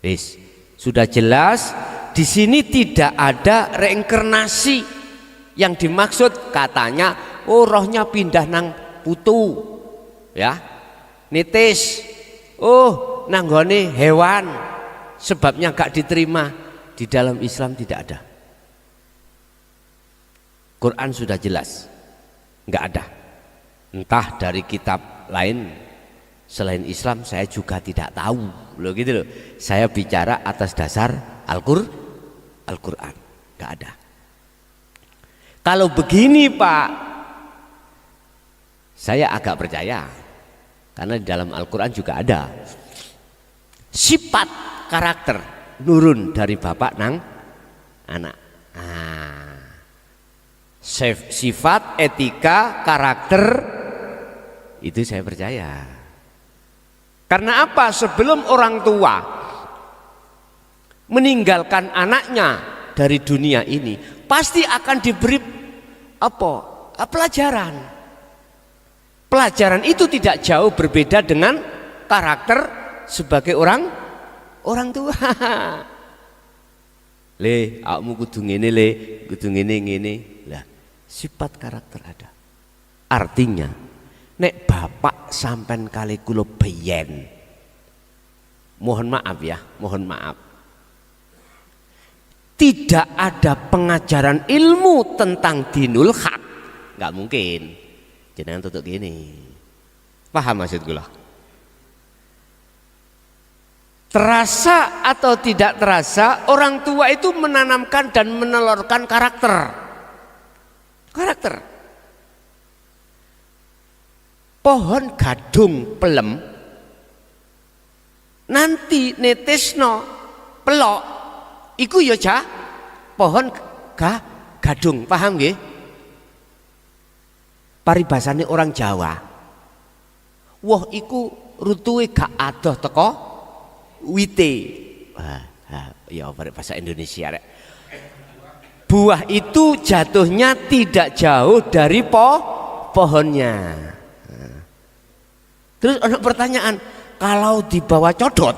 [SPEAKER 2] Wis, sudah jelas di sini tidak ada reinkarnasi yang dimaksud katanya rohnya pindah nang putu ya, nitis nanggone hewan sebabnya gak diterima. Di dalam Islam tidak ada. Quran sudah jelas nggak ada. Entah dari kitab lain selain Islam saya juga tidak tahu loh, gitu loh. Saya bicara atas dasar Al-Quran, nggak ada. Kalau begini Pak, saya agak percaya karena di dalam Al-Quran juga ada sifat karakter nurun dari bapak nang anak. Sifat, etika, karakter itu saya percaya. Karena apa? Sebelum orang tua meninggalkan anaknya dari dunia ini, pasti akan diberi apa? Pelajaran. Pelajaran itu tidak jauh berbeda dengan karakter sebagai orang tua. Le, awakmu kudu ngene le, kudu ngene. Lah, sifat karakter ada. Artinya, nek bapak sampean kali kula beyen. Mohon maaf ya, mohon maaf. Tidak ada pengajaran ilmu tentang dinul haq, nggak mungkin. Jenengan tutup gini. Paham maksud kula? Terasa atau tidak terasa, orang tua itu menanamkan dan menelurkan karakter. Pohon gadung pelem nanti netisno pelok iku ya pohon gadung, paham nggih? Paribasane orang Jawa. Wah iku rutuhe gak adoh teko wite. Ya bahasa Indonesia rek. Buah itu jatuhnya tidak jauh dari pohonnya. Terus ada pertanyaan, kalau dibawa codot?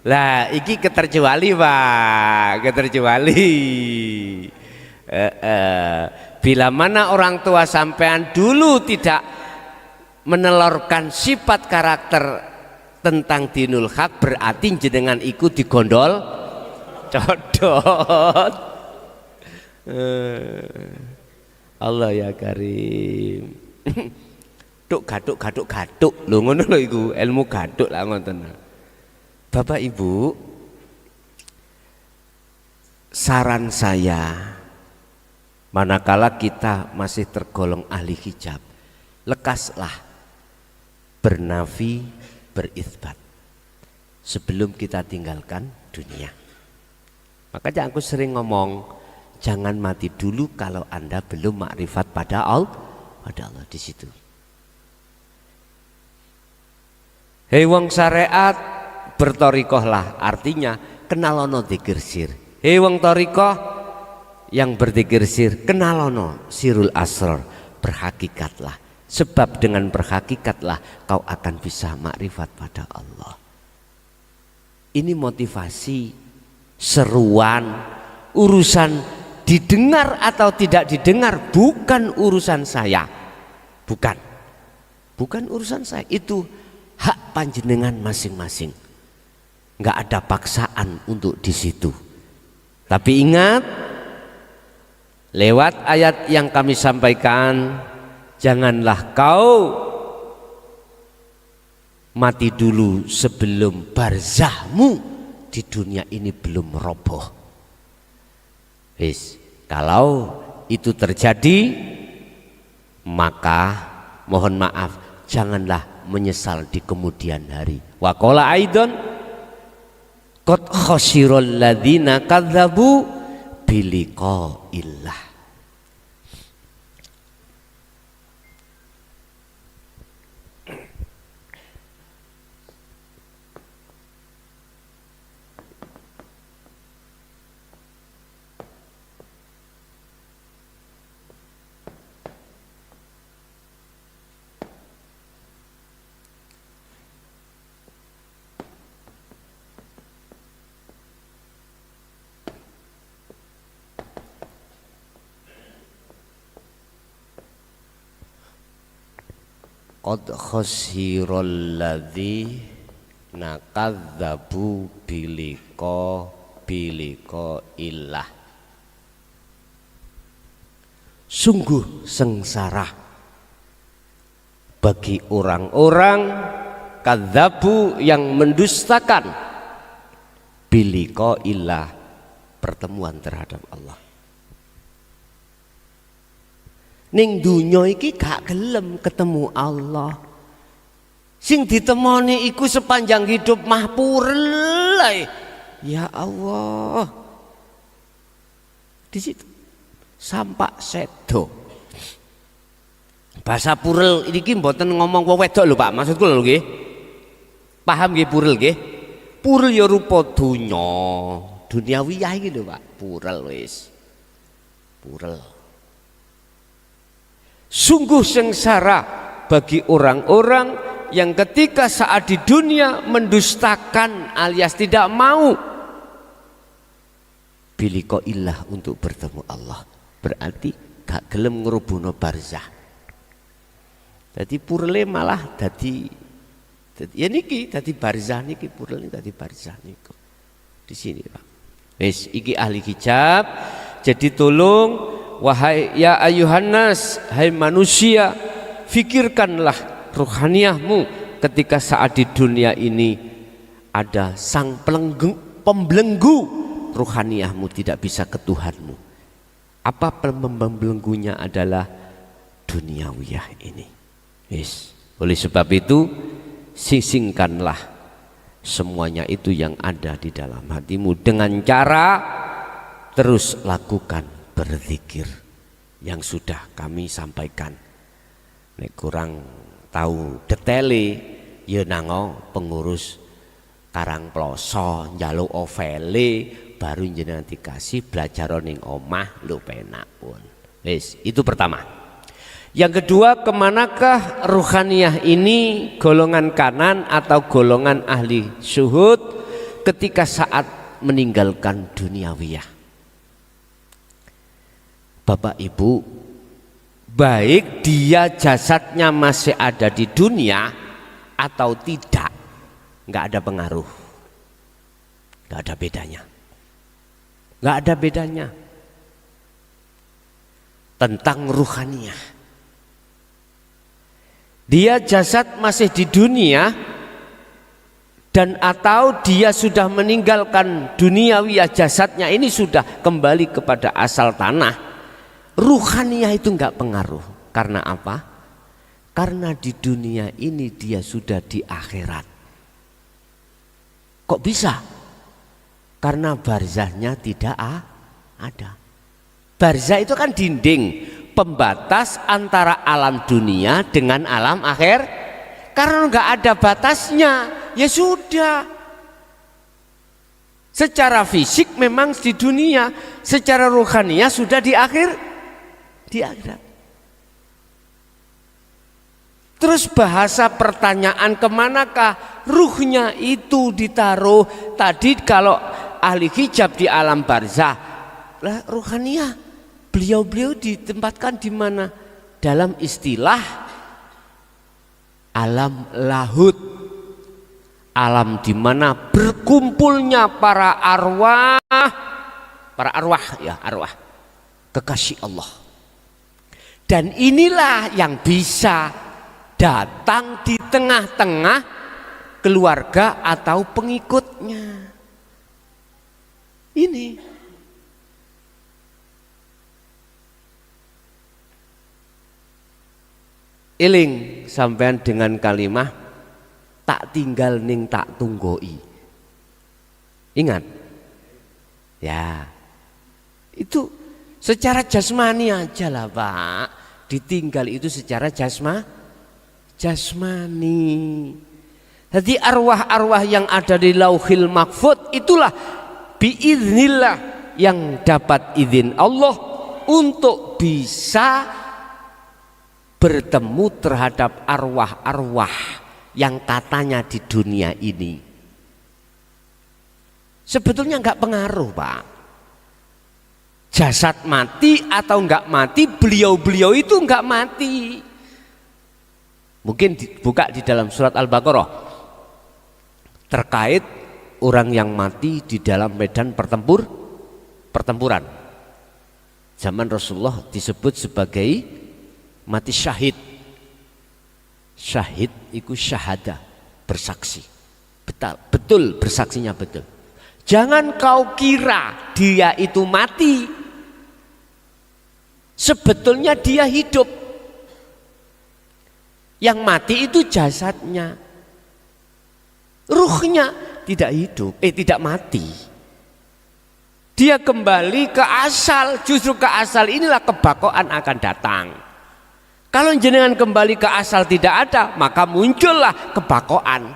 [SPEAKER 2] Lah, iki keterkecuali Pak, keterkecuali. Bila mana orang tua sampean dulu tidak menelurkan sifat karakter tentang dinul haq, berarti jenengan ikut digondol codot. Allah ya Karim. Gatuk lho, ngono lho iku, ilmu gatuk lah ngoten. Bapak Ibu, saran saya manakala kita masih tergolong ahli hijab, lekaslah bernafi berisbat sebelum kita tinggalkan dunia. Makanya aku sering ngomong, jangan mati dulu kalau Anda belum makrifat pada Allah di situ. Hei wong syariat, bertorikohlah, artinya kenalono dzikir sir. Hei wong torikoh yang berzikir sir, kenalono sirul asrar, berhakikatlah. Sebab dengan berhakikatlah kau akan bisa makrifat pada Allah. Ini motivasi, seruan, urusan didengar atau tidak didengar bukan urusan saya. Bukan urusan saya, itu hak panjenengan masing-masing. Nggak ada paksaan untuk di situ. Tapi ingat, lewat ayat yang kami sampaikan, janganlah kau mati dulu sebelum barzahmu di dunia ini belum roboh. Kalau itu terjadi, maka mohon maaf, janganlah menyesal di kemudian hari. Wa qala aidan qad khasiral ladzina kadzabu biliqaillah. qad khasiral ladzi nakadzabu biliko illah. Sungguh sengsara bagi orang-orang kadzabu yang mendustakan biliko illah, pertemuan terhadap Allah. Ning dunya iki gak gelem ketemu Allah. Sing ditemoni iku sepanjang hidup mah purel ae. Ya Allah. Di situ sampak sedo. Bahasa purel iki mboten ngomong wong wedok lho Pak, maksudku lho nggih. Paham nggih purel nggih? Purel ya rupa dunya, duniawiyah iki lho Pak, purel wis. Purel. Sungguh sengsara bagi orang-orang yang ketika saat di dunia mendustakan alias tidak mau biliko illah, untuk bertemu Allah. Berarti gak gelem ngerubuno barzah. Jadi purle malah dadi ya niki dadi barzah niki, purle dadi barzah niku. Di sini Pak. Wis iki ahli hijab. Jadi tolong wahai ya ayuhan nas, hai manusia, fikirkanlah ruhaniyahmu ketika saat di dunia ini ada sang pembelenggu ruhaniyahmu tidak bisa ke Tuhanmu. Apa pembelenggunya adalah duniawiyah ini. Yes. Oleh sebab itu sisingkanlah semuanya itu yang ada di dalam hatimu dengan cara terus lakukan berzikir yang sudah kami sampaikan. Nek kurang tahu detaile ya nango pengurus Karangploso njaluk ovele baru jenengan dikasih belajar ning omah lho penak pun. Wis, itu pertama. Yang kedua, kemanakah ruhaniyah ini, golongan kanan atau golongan ahli syuhud ketika saat meninggalkan duniawiyah? Bapak Ibu, baik dia jasadnya masih ada di dunia atau tidak, nggak ada pengaruh, nggak ada bedanya, nggak ada bedanya tentang ruhaniyah. Dia jasad masih di dunia dan atau dia sudah meninggalkan duniawiyah, jasadnya ini sudah kembali kepada asal tanah, ruhaniyah itu nggak pengaruh. Karena apa? Karena di dunia ini dia sudah di akhirat. Kok bisa? Karena barzahnya tidak ada. Barzah itu kan dinding pembatas antara alam dunia dengan alam akhir. Karena nggak ada batasnya, ya sudah. Secara fisik memang di dunia, secara rohaninya sudah di akhirat. Terus bahasa pertanyaan kemanakah ruhnya itu ditaruh? Tadi kalau ahli hijab di alam barzah, lah ruhaniyah beliau ditempatkan di mana? Dalam istilah alam lahut, alam di mana berkumpulnya para arwah kekasih Allah. Dan inilah yang bisa datang di tengah-tengah keluarga atau pengikutnya. Ini eling sampean dengan kalimah tak tinggal ning tak tunggoi. Ingat ya, itu secara jasmani aja lah Pak, ditinggal itu secara jasmani. Jadi arwah-arwah yang ada di Lauhil Mahfuz itulah biiznillah yang dapat izin Allah untuk bisa bertemu terhadap arwah-arwah yang katanya di dunia ini. Sebetulnya nggak pengaruh Pak, jasad mati atau nggak mati, beliau-beliau itu nggak mati. Mungkin dibuka di dalam surat Al-Baqarah terkait orang yang mati di dalam medan pertempuran. Zaman Rasulullah disebut sebagai mati syahid. Syahid itu syahada, bersaksi. Betul bersaksinya betul. Jangan kau kira dia itu mati, sebetulnya dia hidup. Yang mati itu jasadnya, ruhnya tidak hidup, tidak mati. Dia kembali ke asal. Justru ke asal inilah kebakoan akan datang. Kalau jenengan kembali ke asal tidak ada, maka muncullah kebakoan.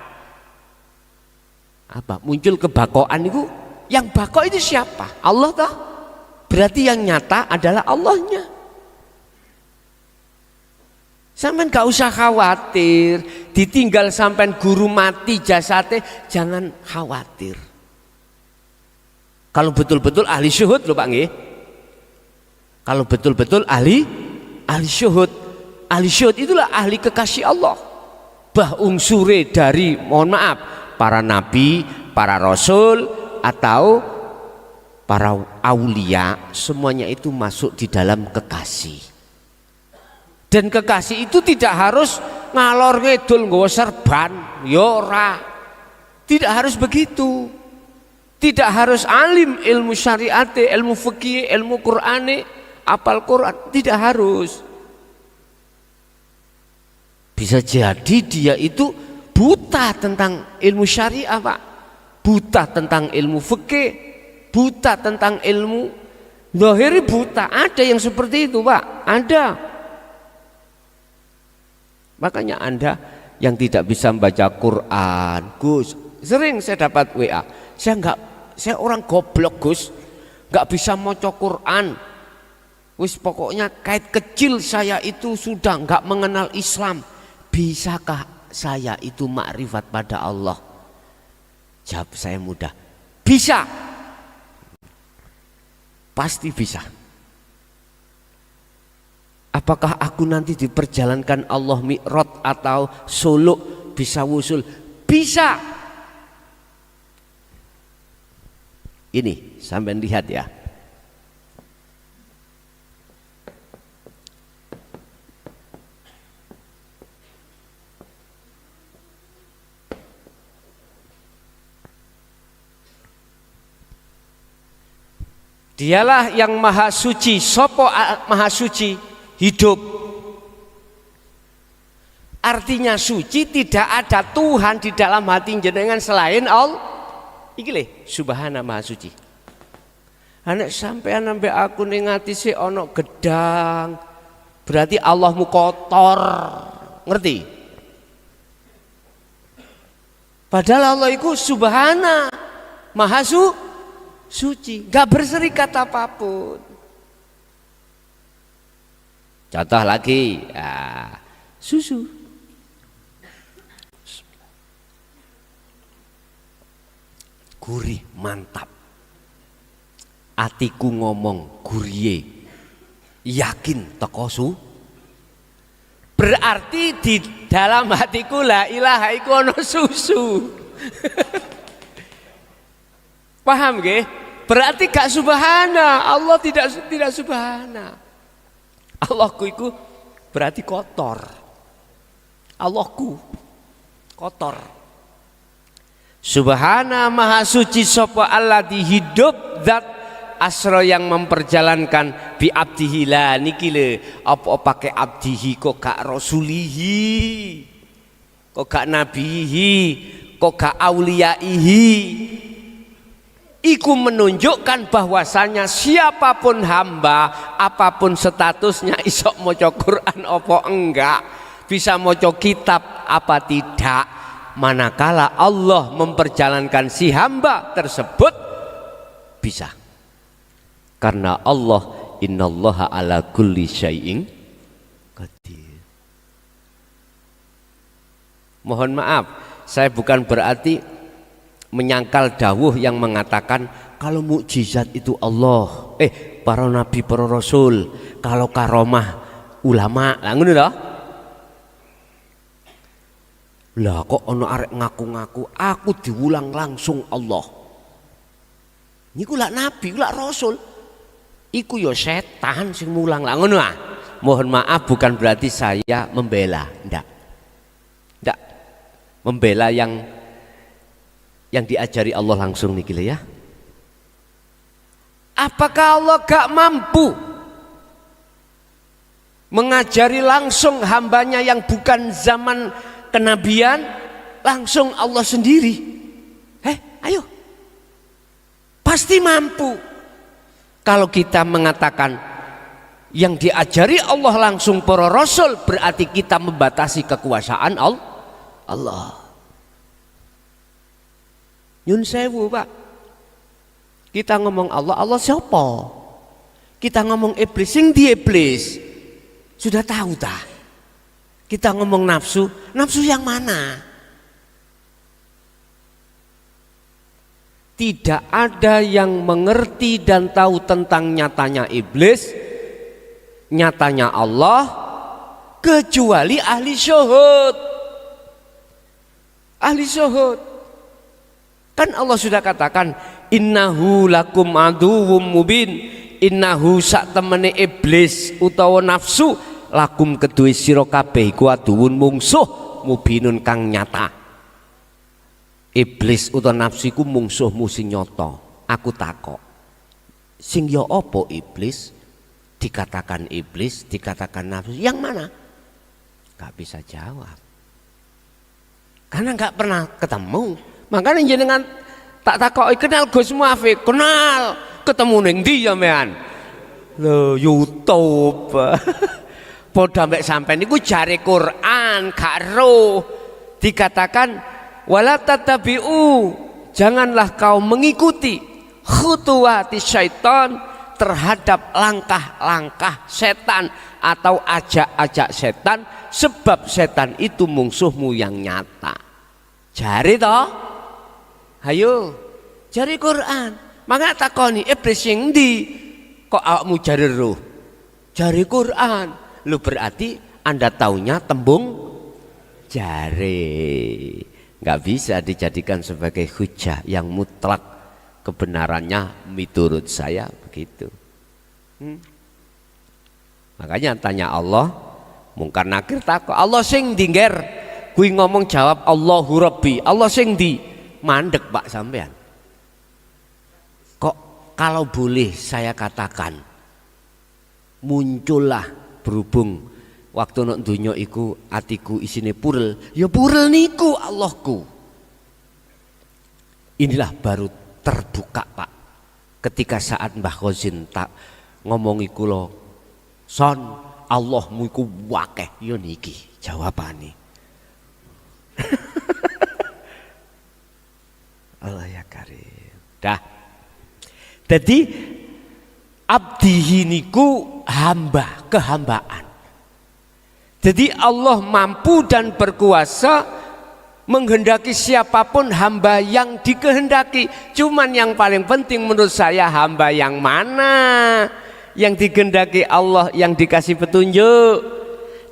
[SPEAKER 2] Apa? Muncul kebakoan itu, yang bako itu siapa? Allah toh. Berarti yang nyata adalah Allahnya. Sampean gak usah khawatir, ditinggal sampean guru mati jasadnya, jangan khawatir. Kalau betul-betul ahli syuhud loh Pak nggih. Kalau betul-betul ahli syuhud. Ahli syuhud itulah ahli kekasih Allah. Bah unsure dari, mohon maaf, para nabi, para rasul atau para aulia, semuanya itu masuk di dalam kekasih. Dan kekasih itu tidak harus ngalor ngidul nggawa serban, ya ora. Tidak harus begitu. Tidak harus alim ilmu syariat, ilmu fikih, ilmu Qur'ane, apal Quran, tidak harus. Bisa jadi dia itu buta tentang ilmu syariah, Pak. Buta tentang ilmu fikih, buta tentang ilmu zahiri, buta. Ada yang seperti itu, Pak. Ada. Makanya Anda yang tidak bisa membaca Quran, Gus, sering saya dapat WA. Saya orang goblok, Gus. Enggak bisa maca Quran. Wis pokoknya kait kecil saya itu sudah enggak mengenal Islam. Bisakah saya itu makrifat pada Allah? Jawab saya mudah. Bisa. Pasti bisa. Apakah aku nanti diperjalankan Allah Mi'raj atau suluk bisa wusul? Bisa. Ini sampai lihat ya. Dialah yang maha suci. Sopo maha suci? Hidup. Artinya suci, tidak ada Tuhan di dalam hati jenengan selain Allah. Iki le, subhana maha suci. Anak sampean sampai aku ning ati sik ana gedang, berarti Allahmu kotor. Ngerti? Padahal Allah itu subhana, maha suci, gak berserikat apapun. Contoh lagi, susu. Gurih, mantap. Atiku ngomong gurih, yakin teko berarti di dalam hatiku la ilaha iku ono susu. Paham nggih? Berarti gak subhana, Allah tidak subhana. Allahku itu berarti kotor. Allahku kotor. Subhana maha suci sapa Allah di hidup zat asra yang memperjalankan bi abdihi la niki le apa pakai abdihi kok gak rasulihi, kok gak nabihi, kok gak auliyaihi. Iku menunjukkan bahwasanya siapapun hamba, apapun statusnya, isok maca Quran apa enggak, bisa maca kitab apa tidak, manakala Allah memperjalankan si hamba tersebut bisa. Karena Allah, innallaha ala kulli syai'in qadir. Mohon maaf, saya bukan berarti menyangkal dawuh yang mengatakan kalau mukjizat itu Allah, para nabi, para rasul, kalau karomah ulama, lah ngono lho. Lah kok ono arek ngaku-ngaku aku diulang langsung Allah. Niku lak nabi, lak rasul. Iku yo setan sing mulang lah ngono ah. Mohon maaf bukan berarti saya membela, ndak. Ndak. Membela yang diajari Allah langsung niki lho ya. Apakah Allah gak mampu mengajari langsung hambanya yang bukan zaman kenabian langsung Allah sendiri? Ayo. Pasti mampu. Kalau kita mengatakan yang diajari Allah langsung para rasul, berarti kita membatasi kekuasaan Allah. Nyun sewu Pak. Kita ngomong Allah siapa? Kita ngomong iblis, sing di iblis. Sudah tahu dah. Kita ngomong nafsu yang mana? Tidak ada yang mengerti dan tahu tentang nyatanya iblis, nyatanya Allah, kecuali ahli syuhud. Ahli syuhud. Kan Allah sudah katakan, innahu lakum aduwwum mubin. Innahu sak temene iblis utawa nafsu lakum kedue sira kabeh iku aduwun mungsuh mubinun kang nyata. Iblis utawa nafsu iku mungsuhmu sing nyata. Aku takok, sing ya apa iblis? Dikatakan iblis, dikatakan nafsu, yang mana? Gak bisa jawab karena gak pernah ketemu. Makanya jenengan tak takoki kenal Gus Muafik, kenal, ketemu ning ndi sampean? Lho YouTube. Padha mek sampean niku jare Quran gak roh. Dikatakan wala tatabi'u, janganlah kau mengikuti khutuwati syaitan, terhadap langkah-langkah setan atau ajak-ajak setan, sebab setan itu musuhmu yang nyata. Jari toh? Hayo, jari Quran. Maka takoni iblis sing ndi? Kok awakmu jari roh? Jari Quran. Lu berarti Anda taunya tembung jari. Nggak bisa dijadikan sebagai hujah yang mutlak. Kebenarannya menurut saya begitu. Makanya tanya Allah, mungkar nakir takut. Allah sing ndi ngger? Kuwi ngomong jawab Allahu Rabbi. Allah sing ndi? Mandek Pak sampean. Kok kalau boleh saya katakan, muncullah berhubung waktu nek donya iku atiku isine purel, ya purel niku Allahku. Inilah baru terbuka Pak, ketika saat Mbah Khozin tak ngomongi kula, son Allahmu iku wakeh, ya niki jawabane. Allah ya karim. Dah. Jadi abdihi niku hamba, kehambaan. Jadi Allah mampu dan berkuasa menghendaki siapapun hamba yang dikehendaki. Cuman yang paling penting menurut saya hamba yang mana yang dikehendaki Allah, yang dikasih petunjuk,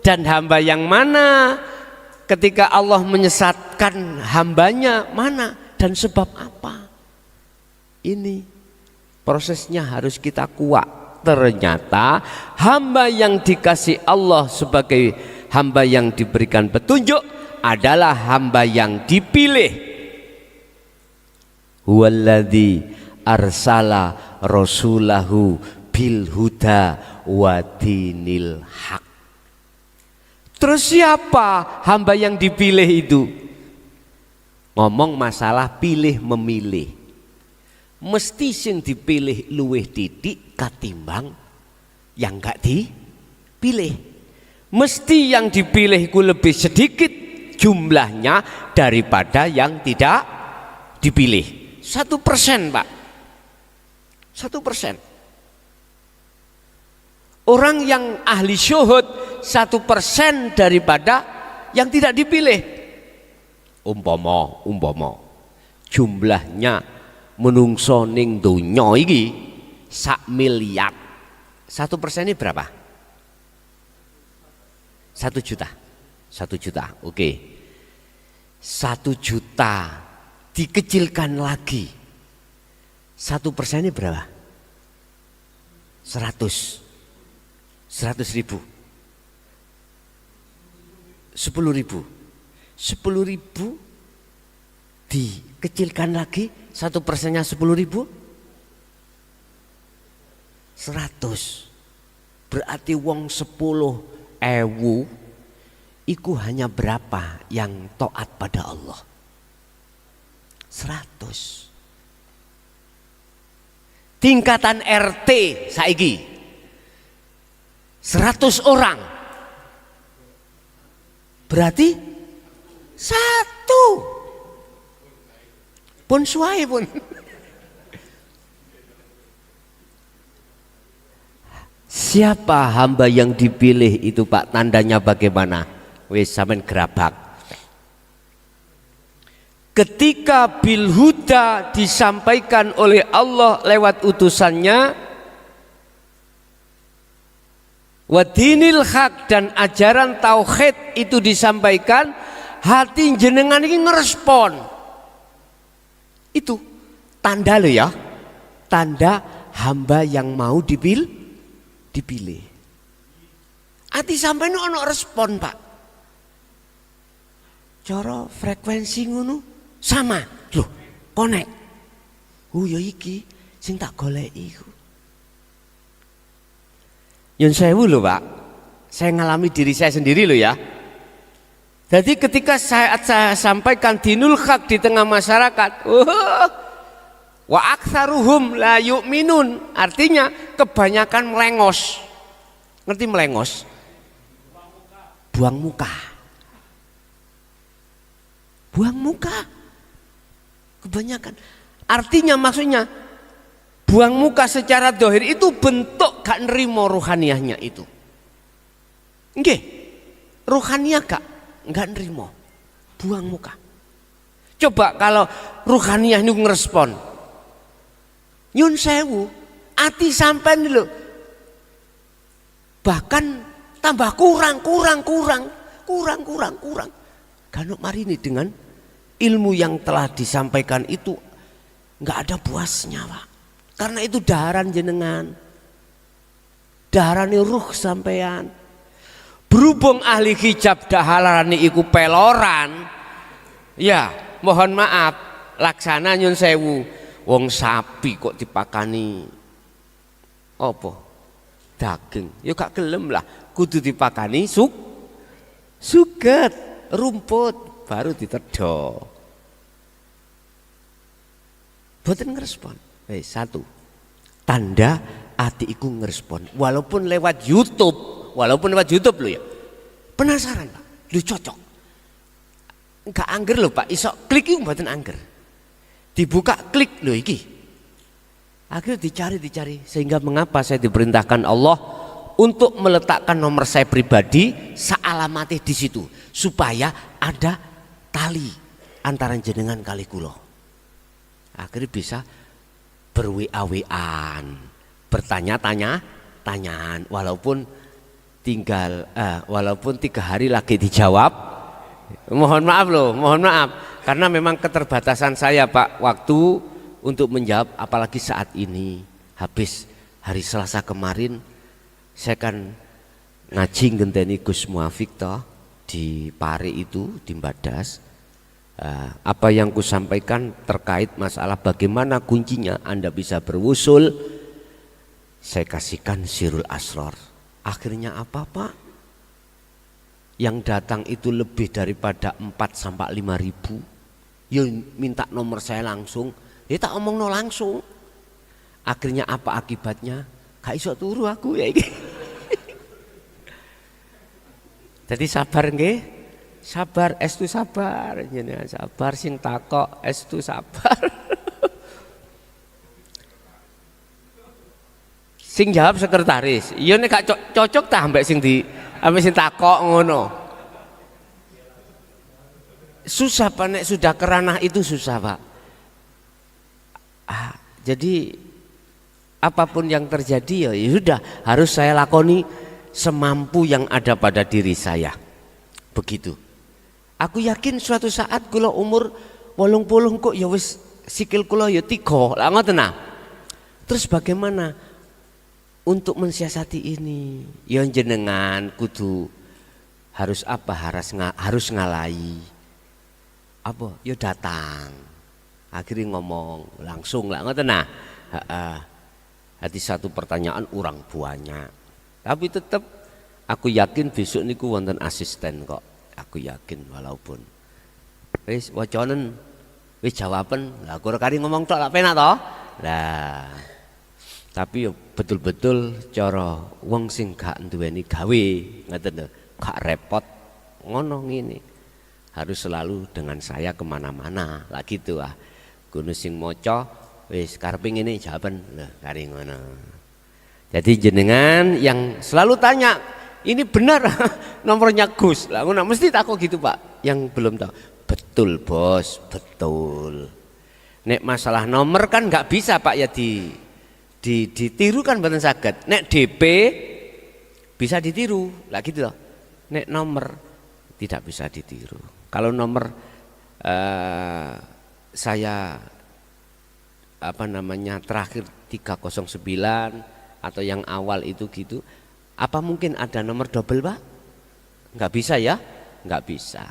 [SPEAKER 2] dan hamba yang mana ketika Allah menyesatkan hambanya mana dan sebab apa. Ini prosesnya harus kita kuat. Ternyata hamba yang dikasih Allah sebagai hamba yang diberikan petunjuk adalah hamba yang dipilih. Huwaladzi arsala rasulahu bil huda wa dinil haq. Terus siapa hamba yang dipilih itu? Ngomong masalah pilih memilih. Mesti sing dipilih luwih titik katimbang yang gak dipilih. Mesti yang dipilih itu lebih sedikit jumlahnya daripada yang tidak dipilih. 1% Pak, 1%. Orang yang ahli syuhud 1% daripada yang tidak dipilih. Umpama jumlahnya menungso ning donya iki 1 miliar. 1% ini berapa? 1 juta. 1 juta. Oke. 1 juta dikecilkan lagi, 1%-nya berapa? 100 ribu, 10 ribu, 10 ribu dikecilkan lagi, 1%-nya 10 ribu, 100. Berarti wong 10.000 iku hanya berapa yang taat pada Allah? 100. Tingkatan RT saiki 100 orang. Berarti 1. Pun suai pun. Siapa hamba yang dipilih itu Pak? Tandanya bagaimana? Wis sampean gerabak. Ketika bil huda disampaikan oleh Allah lewat utusannya, wa dinil haq dan ajaran tauhid itu disampaikan, hati jenengan ini ngerespon. Itu tanda lo ya, tanda hamba yang mau dipilih. Hati sampai ono respon Pak. Cara frekuensi ngono sama loh, konek. Ya iki sing tak goleki iku. Nyun sewu lho Pak, saya ngalami diri saya sendiri loh ya. Jadi ketika saya sampaikan dinul haq di tengah masyarakat, wa aktsaruhum la yu'minun, artinya kebanyakan melengos. Ngerti melengos? Buang muka. Buang muka. Kebanyakan. Artinya maksudnya buang muka secara dohir itu bentuk gak nerimo ruhaniyahnya itu. Nggih. Ruhaniyah gak nerimo. Buang muka. Coba kalau ruhaniyah ini ngerespon. Nyun sewu, ati sampean lho. Bahkan tambah kurang. Ganuk marini dengan ilmu yang telah disampaikan itu nggak ada puasnya Pak. Karena itu daharan jenengan, daharane ruh sampean. Berhubung ahli hijab daharane iku peloran, ya mohon maaf, laksana nyun sewu. Wong sapi kok dipakani apa? Daging. Ya gak gelem lah, kudu dipakani suget, rumput baru ditedho. Boten ngerespon. Satu. Tanda ati iku ngerespon walaupun lewat YouTube lho ya. Penasaran Pak, lu cocok. Enggak angger lho Pak, iso klik iku mboten angger. Dibuka klik loh iki. Akhirnya dicari sehingga mengapa saya diperintahkan Allah untuk meletakkan nomor saya pribadi saalamatih di situ supaya ada tali antara jenengan kali kula. Akhirnya bisa berwa-waan, bertanya-tanyaan walaupun 3 hari lagi dijawab. Mohon maaf karena memang keterbatasan saya Pak waktu untuk menjawab, apalagi saat ini habis hari Selasa kemarin saya kan ngaji ngenteni Gus Muafik toh di Pare itu di Mbadas. Apa yang ku sampaikan terkait masalah bagaimana kuncinya Anda bisa berwusul, saya kasihkan Sirul Asror. Akhirnya apa Pak? Yang datang itu lebih daripada 4-5 ribu. Ya minta nomor saya langsung, ya tak omong no langsung. Akhirnya apa akibatnya? Gak iso turu aku ya ini. Jadi sabar nggih, sabar, estu sabar, jenengan sabar sing takok, estu sabar. Sing jawab sekretaris, iya nek gak cocok ta ambek sing takok ngono. Susah Pak, nek sudah keranah itu susah Pak. Jadi apapun yang terjadi ya sudah harus saya lakoni semampu yang ada pada diri saya. Begitu. Aku yakin suatu saat kula umur 80 kok ya wis sikil kula ya 3. Lah ngoten nah. Terus bagaimana untuk mensiasati ini? Ya jenengan kudu harus apa? Harus ngalai. Apa? Ya datang. Akhirnya ngomong langsung lah ngoten nah. Hati satu pertanyaan orang banyak. Tapi tetap aku yakin besok niku wonten asisten kok. Aku yakin walaupun wis wacanen wis jawaban lah kok kari ngomong tok lak penak to. Lah tapi yo betul-betul cara wong sing gak duweni gawe ngoten lho, gak repot ngono ngene. Harus selalu dengan saya kemana-mana lah gitu ah. Kudu sing maca wis karepe ngene jawaban lho kari ngono. Jadi jenengan yang selalu tanya ini benar nomornya Gus lah, mesti takut gitu Pak. Yang belum tahu, betul bos, betul. Nek masalah nomor kan nggak bisa Pak ya ditiru kan mboten saged. Nek DP bisa ditiru, lah gitu loh. Nek nomor tidak bisa ditiru. Kalau nomor saya apa namanya terakhir 309 atau yang awal itu gitu. Apa mungkin ada nomor double Pak? Nggak bisa ya? Nggak bisa.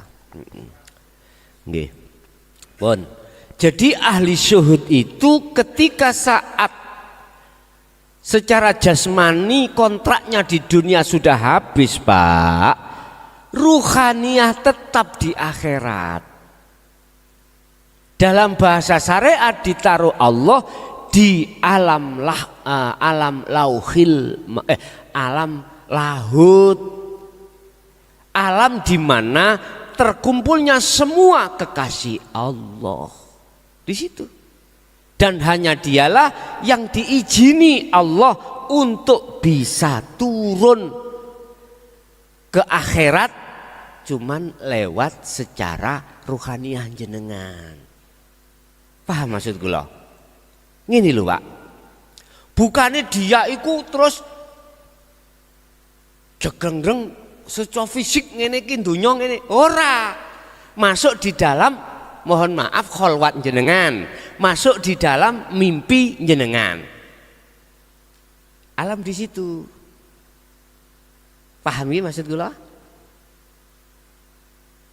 [SPEAKER 2] Nggih. Pun. Jadi ahli syuhud itu ketika saat secara jasmani kontraknya di dunia sudah habis Pak, ruhaniyah tetap di akhirat. Dalam bahasa syariat ditaruh Allah di alam lahut, alam di mana terkumpulnya semua kekasih Allah di situ, dan hanya dialah yang diizini Allah untuk bisa turun ke akhirat, cuman lewat secara ruhaniyah jenengan. Paham maksud kula? Ngene lho Pak. Bukannya dia itu terus jegreng-greng secara fisik ngene iki donya ngene. Ora. Masuk di dalam mohon maaf kholwat jenengan, masuk di dalam mimpi jenengan. Alam di situ. Pahami maksud kula?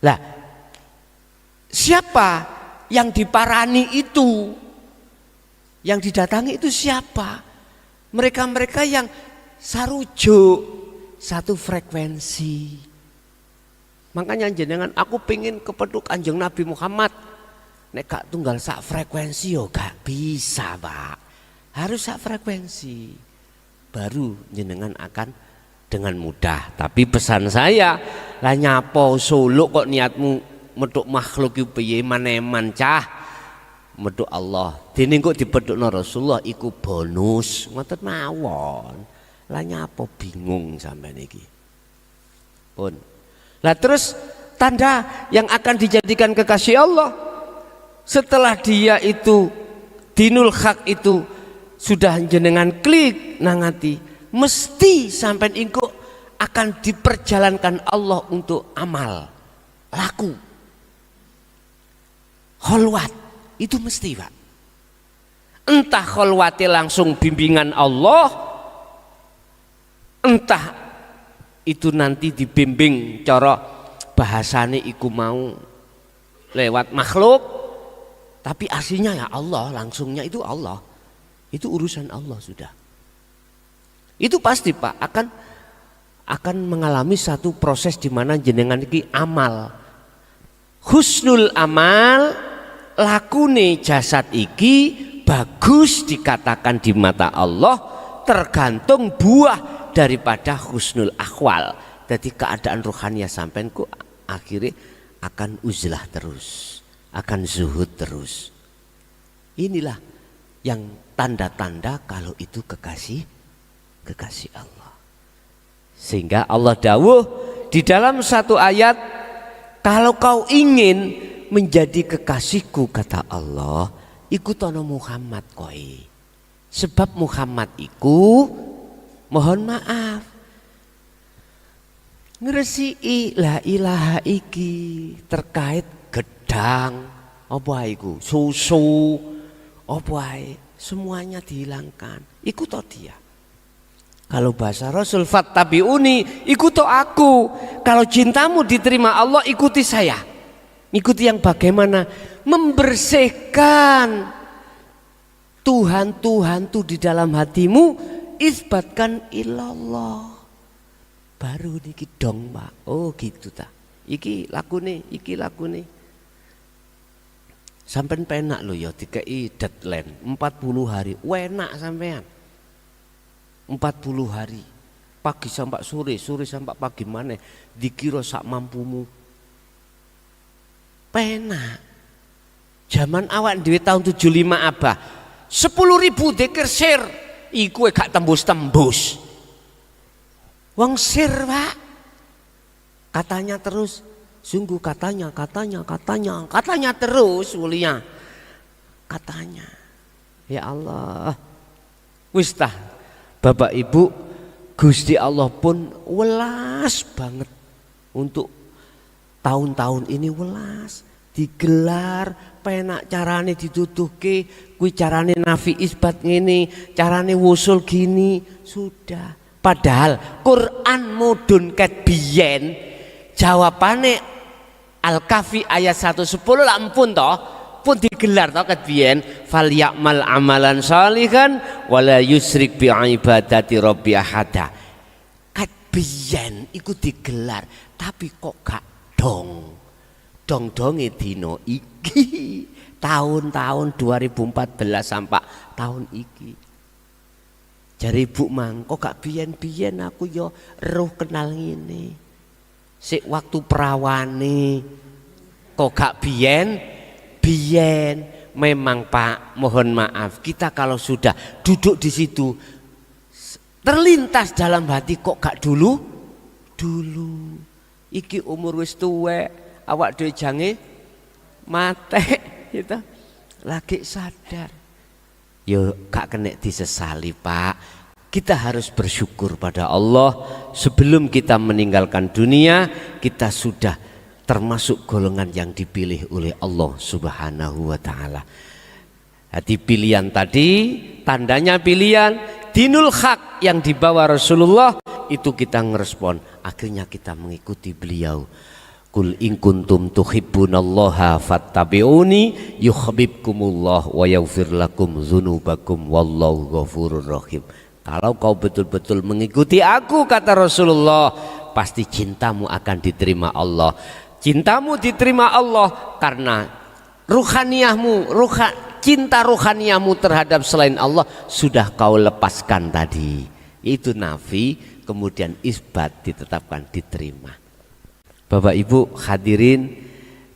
[SPEAKER 2] Lah, siapa yang diparani itu? Yang didatangi itu siapa? Mereka-mereka yang sarujuk satu frekuensi. Makanya jenengan aku pengen kepeduk Kanjeng Nabi Muhammad. Nek gak tunggal sak frekuensi yo gak bisa Pak. Harus sak frekuensi. Baru jenengan akan dengan mudah. Tapi pesan saya, lah nyapo Solo kok niatmu meduk makhluk iki piye maneman cah? Meduk Allah. Dene kok dipedhukno Rasulullah iku bonus. Ngoten mawon. Lah nyapa bingung sampean iki. Pun. Lah terus tanda yang akan dijadikan kekasih Allah setelah dia itu dinul hak itu sudah jenengan klik nang ati, mesti sampean engko akan diperjalankan Allah untuk amal laku kholwat. Itu mesti Pak. Entah kholwati langsung bimbingan Allah, entah itu nanti dibimbing cara bahasane iku mau lewat makhluk, tapi aslinya ya Allah, langsungnya itu Allah. Itu urusan Allah sudah. Itu pasti Pak akan mengalami satu proses di mana jenengan iki amal. Husnul amal, lakune jasad iki bagus dikatakan di mata Allah tergantung buah daripada husnul akhwal. Jadi keadaan rohaniya sampean ku akhirnya akan uzlah terus, akan zuhud terus. Inilah yang tanda-tanda kalau itu kekasih Allah. Sehingga Allah dawuh di dalam satu ayat, kalau kau ingin menjadi kekasihku kata Allah, ikutono Muhammad koi. Sebab Muhammad iku mohon maaf ngresiki la ilaha iki terkait gedang apa iku susu apa ae semuanya dihilangkan ikut dia. Kalau bahasa Rasul fattabi'uni ikuti aku. Kalau cintamu diterima Allah ikuti saya. Ikuti yang bagaimana membersihkan Tuhan tuh di dalam hatimu, isbatkan ilallah. Baru niki dong, Pak. Oh gitu ta. Iki lakune. Sampean penak lho ya dikei deadline 40 hari. Enak sampean. 40 hari. Pagi sampai sore sampai pagi maneh dikira sak mampumu. Penak. Zaman awak dhewe tahun 75 abah. 10.000 dzikir sir iku gak tembus-tembus. Wong sir, Pak. Katanya terus, sungguh katanya terus mulia. Katanya. Ya Allah. Wis tah, Bapak Ibu, Gusti Allah pun welas banget untuk tahun-tahun ini welas. Digelar penak carane dituduhke kuwi carane nafi isbat ngene carane wusul gini sudah padahal Quran mudun ket biyen jawabane Al-Kahfi ayat 110 lah ampun toh pun digelar toh ket biyen fal ya'mal amalan sholihan wala yusrik bi ibadati rabbi ahada ket biyen iku digelar tapi kok gak dong-donge dino iki tahun-tahun 2014 sampai tahun iki jari ibu mang kok gak biyen-biyen aku yo roh kenal ngene sik waktu perawane kok gak biyen memang Pak mohon maaf kita kalau sudah duduk di situ terlintas dalam hati kok gak dulu iki umur wis tuwek awak dhewe jange mate gitu lagi sadar yo gak kena disesali Pak kita harus bersyukur pada Allah sebelum kita meninggalkan dunia kita sudah termasuk golongan yang dipilih oleh Allah Subhanahu wa taala. Hati pilihan tadi tandanya pilihan dinul haq yang dibawa Rasulullah itu kita ngerespon akhirnya kita mengikuti beliau. Kul in kuntum tuhibbunallaha fattabi'uni yuhibbukumullah wa yaghfir lakum dzunubakum wallahu ghafurur rahim. Kalau kau betul-betul mengikuti aku kata Rasulullah, pasti cintamu akan diterima Allah. Cintamu diterima Allah karena cinta ruhaniyahmu terhadap selain Allah sudah kau lepaskan tadi. Itu nafi, kemudian isbat ditetapkan diterima. Bapak Ibu hadirin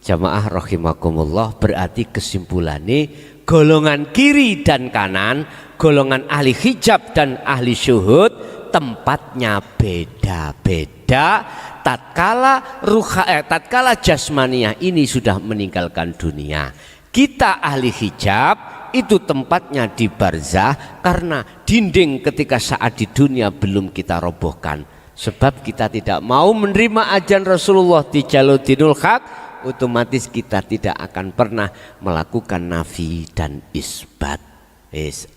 [SPEAKER 2] jamaah rahimakumullah berarti kesimpulannya golongan kiri dan kanan, golongan ahli hijab dan ahli syuhud tempatnya beda-beda tatkala jasmaniyah ini sudah meninggalkan dunia. Kita ahli hijab itu tempatnya di barzah karena dinding ketika saat di dunia belum kita robohkan. Sebab kita tidak mau menerima ajaran Rasulullah di jalur dinul haq, otomatis kita tidak akan pernah melakukan nafi dan isbat.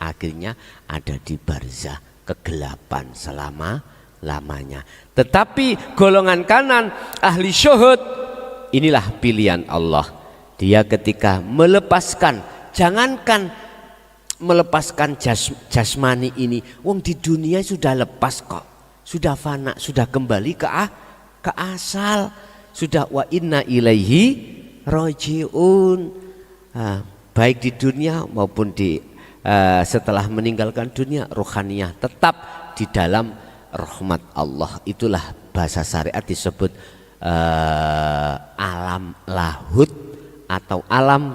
[SPEAKER 2] Akhirnya ada di barzah kegelapan selama-lamanya. Tetapi golongan kanan ahli syuhud inilah pilihan Allah. Dia ketika melepaskan, jangankan melepaskan jasmani ini, wong di dunia sudah lepas kok. Sudah fana, sudah kembali ke asal, sudah wa inna ilaihi rajiun. Baik di dunia maupun di setelah meninggalkan dunia, rohaniyah tetap di dalam rahmat Allah. Itulah bahasa syariat disebut alam lahud atau alam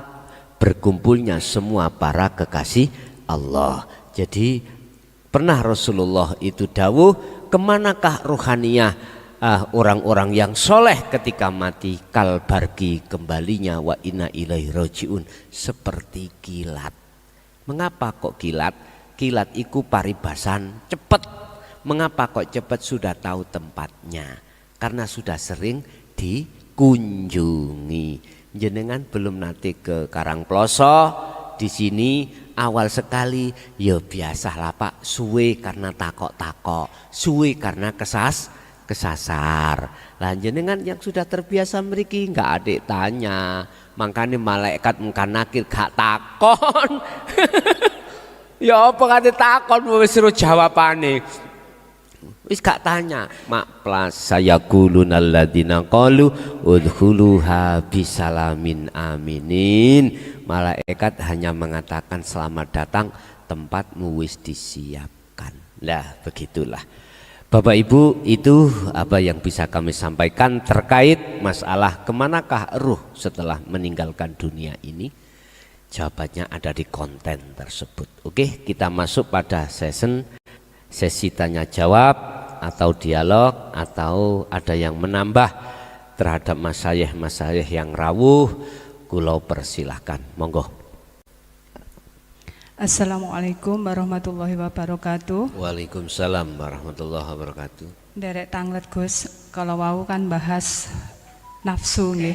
[SPEAKER 2] berkumpulnya semua para kekasih Allah. Jadi pernah Rasulullah itu dawuh, kemanakah rohaniyah orang-orang yang soleh ketika mati? Kalbarki, kembalinya wa inna ilaihi rajiun, seperti kilat. Mengapa kok kilat? Kilat iku paribasan cepet. Mengapa kok cepet? Sudah tahu tempatnya. karena sudah sering dikunjungi. Jenengan belum nanti ke Karangploso, di sini awal sekali ya biasalah Pak, suwe karena takok-takok, suwe karena kesasar. Lah jenengan yang sudah terbiasa mriki nggak adik tanya, makanya malaikat engkan nakir gak takon. Ya apa kate takon wis suruh jawabane. Wis gak tanya, mak plus saya kulun alladzina qalu udkhuluha bisalamin aminin. Malaikat hanya mengatakan selamat datang, tempatmu wis disiapkan. Lah begitulah. Bapak Ibu, itu apa yang bisa kami sampaikan terkait masalah kemanakah ruh setelah meninggalkan dunia ini. Jawabannya ada di konten tersebut. Oke, kita masuk pada sesi tanya jawab atau dialog, atau ada yang menambah terhadap masyayikh yang rawuh, kulo persilahkan, monggo.
[SPEAKER 1] Assalamualaikum warahmatullahi wabarakatuh.
[SPEAKER 2] Waalaikumsalam warahmatullahi wabarakatuh.
[SPEAKER 1] Derek tanglet Gus, kalau wau kan bahas nafsu nih.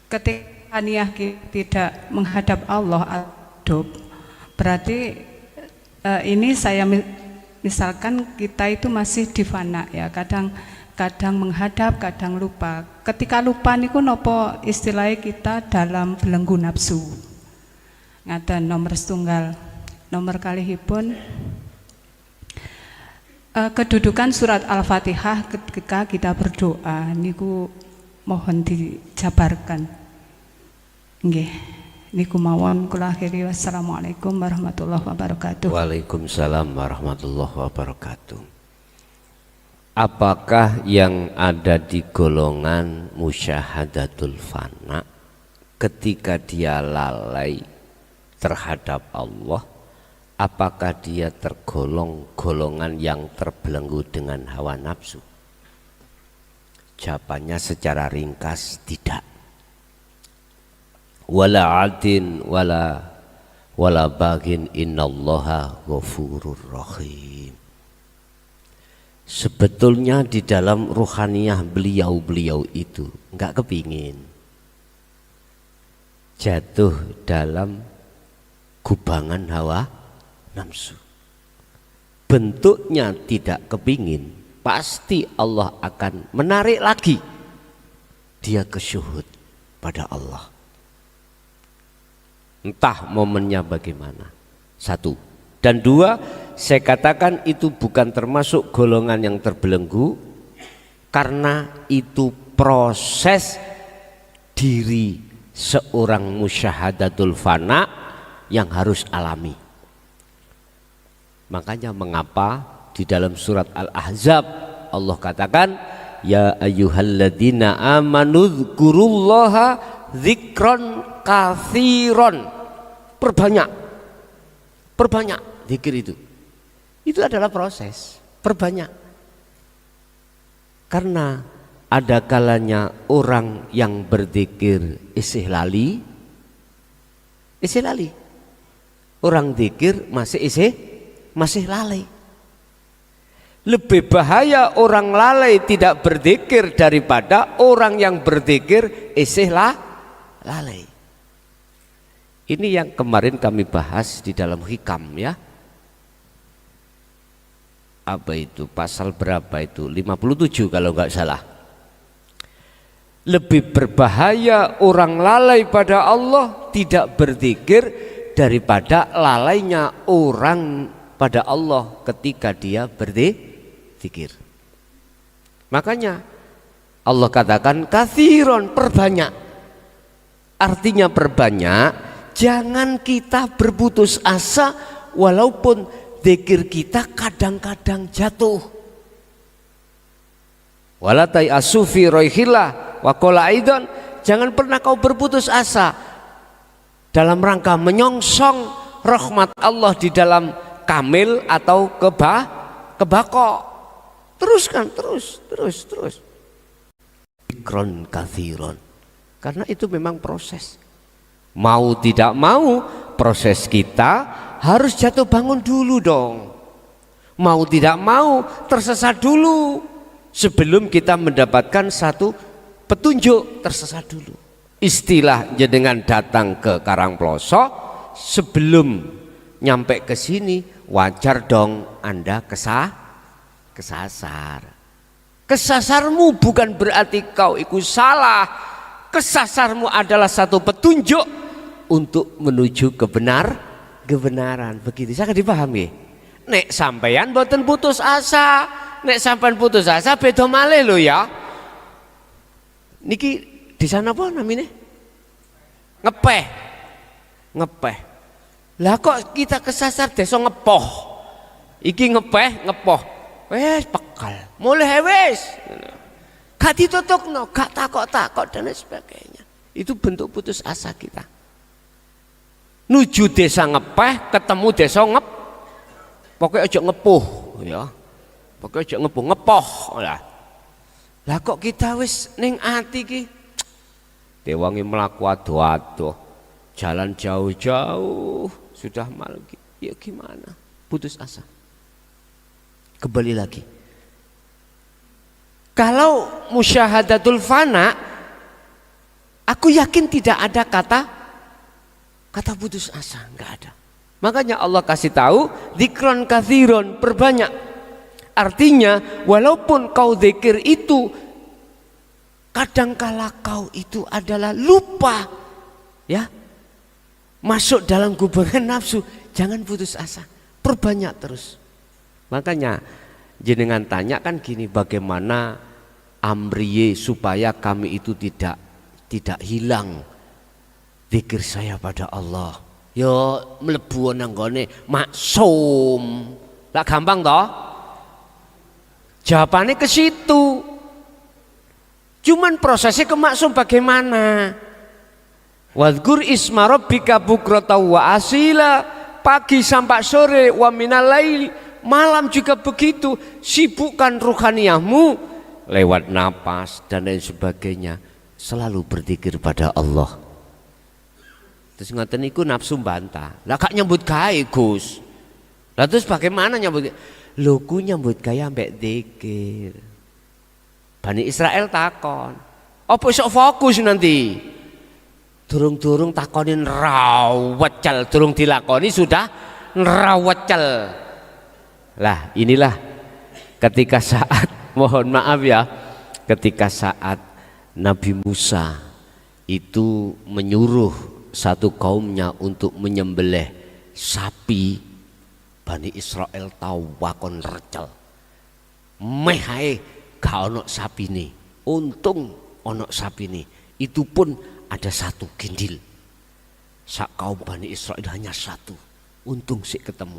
[SPEAKER 1] Ketika niat tidak menghadap Allah adab, berarti ini saya misalkan kita itu masih di fana ya, kadang menghadap, kadang lupa. Ketika lupa niku nopo istilahnya kita dalam belenggu nafsu. Ngaten nomor setunggal, nomor kalihipun kedudukan surat Al-Fatihah ketika kita berdoa niku mohon dijabarkan. Nggih, niku mawon kula akhiri. Wassalamualaikum warahmatullahi wabarakatuh.
[SPEAKER 2] Waalaikumsalam warahmatullahi wabarakatuh. Apakah yang ada di golongan musyahadatul fana ketika dia lalai terhadap Allah, apakah dia tergolong golongan yang terbelenggu dengan hawa nafsu? Jawabannya secara ringkas tidak. Wala adin wala bagin innallaha ghafurur rahim. Sebetulnya di dalam ruhaniyah beliau itu enggak kepingin jatuh dalam gubangan hawa nafsu. Bentuknya tidak kepingin, pasti Allah akan menarik lagi dia ke syuhud pada Allah. Entah momennya bagaimana. Satu. Dan dua, saya katakan itu bukan termasuk golongan yang terbelenggu, karena itu proses diri seorang musyahadatul fana yang harus alami. Makanya mengapa di dalam surat Al-Ahzab Allah katakan ya ayyuhalladzina amanu dzkurullaha dzikron katsiron. Perbanyak zikir itu adalah proses perbanyak, karena ada kalanya orang yang berzikir isih lali. Orang zikir masih lalai. Lebih bahaya orang lalai tidak berzikir daripada orang yang berzikir lalai. Ini yang kemarin kami bahas di dalam hikam ya. Apa itu? Pasal berapa itu? 57 kalau nggak salah. Lebih berbahaya orang lalai pada Allah tidak berzikir daripada lalainya orang pada Allah ketika dia berzikir. Makanya Allah katakan katsiron, perbanyak. Artinya perbanyak, jangan kita berputus asa walaupun zikir kita kadang-kadang jatuh. Wala ta'asu fi raihillah wa qala aidan, jangan pernah kau berputus asa dalam rangka menyongsong rahmat Allah di dalam kamil atau kebako. Teruskan terus. Zikron katsiron. Karena itu memang proses. Mau tidak mau proses kita harus jatuh bangun dulu dong. Mau tidak mau tersesat dulu. sebelum kita mendapatkan satu petunjuk, tersesat dulu. Istilah jenengan datang ke Karangploso, sebelum nyampe ke sini wajar dong Anda kesasar. Kesasarmu bukan berarti kau ikut salah. Kesasarmu adalah satu petunjuk untuk menuju kebenaran. Begitu saya dipahami. Nek sampeyan boten putus asa, nek sampean putus asa beda malih lho ya. Niki di sana apa namanya? Ngepeh. Lah kok kita kesasar desa ngepoh. Iki ngepoh. Wes pekal. Mulai wes. Gak ditutupno, gak takok-takok dan lain sebagainya. Itu bentuk putus asa kita. Nuju desa ngepeh, ketemu desa pokoknya aja ngepuh ya. Pokoknya aja ngepoh lah. Lah kok kita wis ning ati ki dewangi mlaku ado-ado. Jalan jauh-jauh sudah malam. Ya gimana? Putus asa. Kembali lagi. Kalau musyahadatul fana, aku yakin tidak ada kata putus asa, enggak ada. Makanya Allah kasih tahu, dzikron katsiron, perbanyak. Artinya walaupun kau zikir itu, kadangkala kau itu adalah lupa, ya, masuk dalam gubangan nafsu, jangan putus asa, perbanyak terus. Makanya jenengan tanya kan gini, bagaimana amriye supaya kami itu tidak hilang zikir saya pada Allah. Ya mlebu nang gone maksum. Lah gampang toh? Jawabannya ke situ. Cuman prosesnya ke maksum bagaimana? Wadhkur isma rabbika bukrata wa asila, pagi sampai sore, wa minal laili, malam juga begitu. Sibukkan ruhaniyahmu lewat napas dan lain sebagainya, selalu berzikir pada Allah. Terus ngaten iku nafsu bantah. Lah gak nyambut gawe Gus. Lah terus bagaimana nyambut? Lho ku nyambut gawe ambek zikir. Bani Israel takon, apa iso fokus nanti? Durung-durung takonin rawecel, durung dilakoni sudah rawecel. Lah inilah ketika saat mohon maaf ya, ketika saat Nabi Musa itu menyuruh satu kaumnya untuk menyembelih sapi, Bani Israel tahu wakon recel. Meh ae gak ono sapine. Untung ono sapine. Itu pun ada satu gindil. Sak kaum Bani Israel hanya satu. Untung sih ketemu.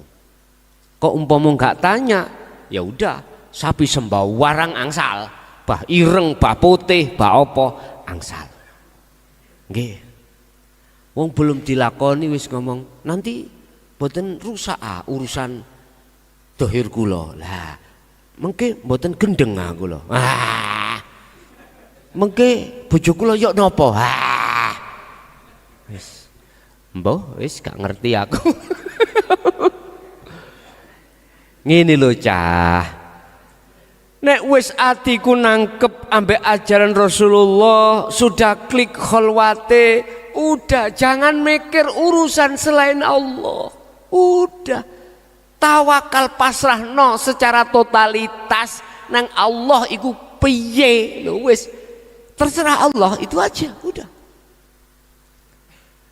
[SPEAKER 2] Kok umpama gak tanya, ya udah. Sapi sembah warang angsal, bah ireng, bah putih, bah opo angsal. Nggih. Wong belum dilakoni wis ngomong, nanti mboten rusak urusan dohir kula. Lah, mengke mboten gendeng kula. Mengke bojo kula yok napa? Wis. Mbah, wis gak ngerti aku. Ngene lho cah. Nek wis atiku nangkep ambek ajaran Rasulullah, sudah klik kholwate, udah jangan mikir urusan selain Allah. Udah tawakal pasrah no secara totalitas nang Allah iku piye lho wis. Terserah Allah itu aja, udah.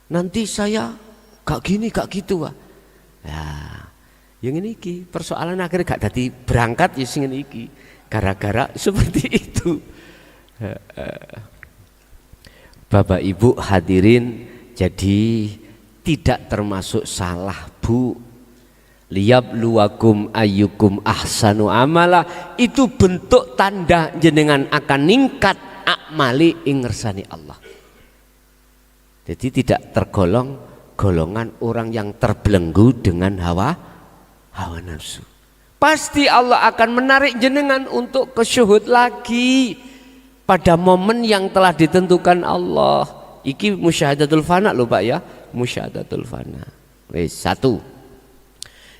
[SPEAKER 2] Nanti saya gak gini gak gitu wah. Nah, yang ini iki persoalan akhirnya gak dadi berangkat ya sing iki. Gara-gara seperti itu. Bapak Ibu hadirin, jadi tidak termasuk salah Bu. Liyabluwakum ayyukum ahsanu amala, itu bentuk tanda jenengan akan ningkat akmali ing ngersani Allah. Jadi tidak tergolong golongan orang yang terbelenggu dengan hawa nafsu. Pasti Allah akan menarik jenengan untuk kesyuhud lagi pada momen yang telah ditentukan Allah. Iki musyahadatul fana lho Pak ya, musyahadatul fana. Wis satu.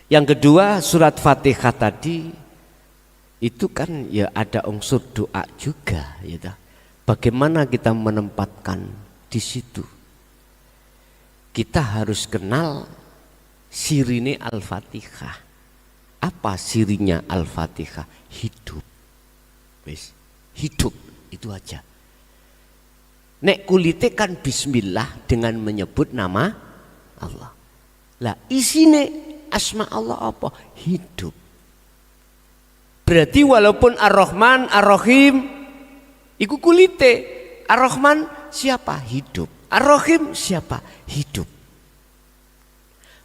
[SPEAKER 2] Yang kedua surat Fatihah tadi itu kan ya ada unsur doa juga ya. Bagaimana kita menempatkan di situ? Kita harus kenal sirine Al-Fatihah. Apa sirinya Al-Fatihah? Hidup. Wis, hidup itu aja. Nek kulite kan bismillah dengan menyebut nama Allah. Lah isine asma Allah apa? Hidup. Berarti walaupun Ar-Rahman, Ar-Rahim iku kulite. Ar-Rahman siapa? Hidup. Ar-Rahim siapa? Hidup.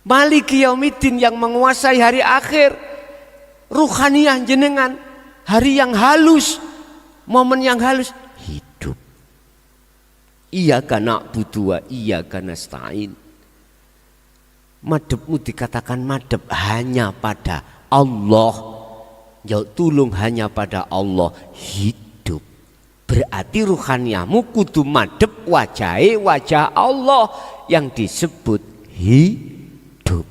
[SPEAKER 2] Maliki Yaumiddin yang menguasai hari akhir. Ruhaniyah jenengan, hari yang halus, momen yang halus, hidup. Iyyaka na'budu wa iyyaka nasta'in. Madhepmu dikatakan madhep hanya pada Allah. Ya tulung hanya pada Allah, hidup. Berarti ruhaniyahmu kudu madhep wajahe wajah Allah yang disebut hidup.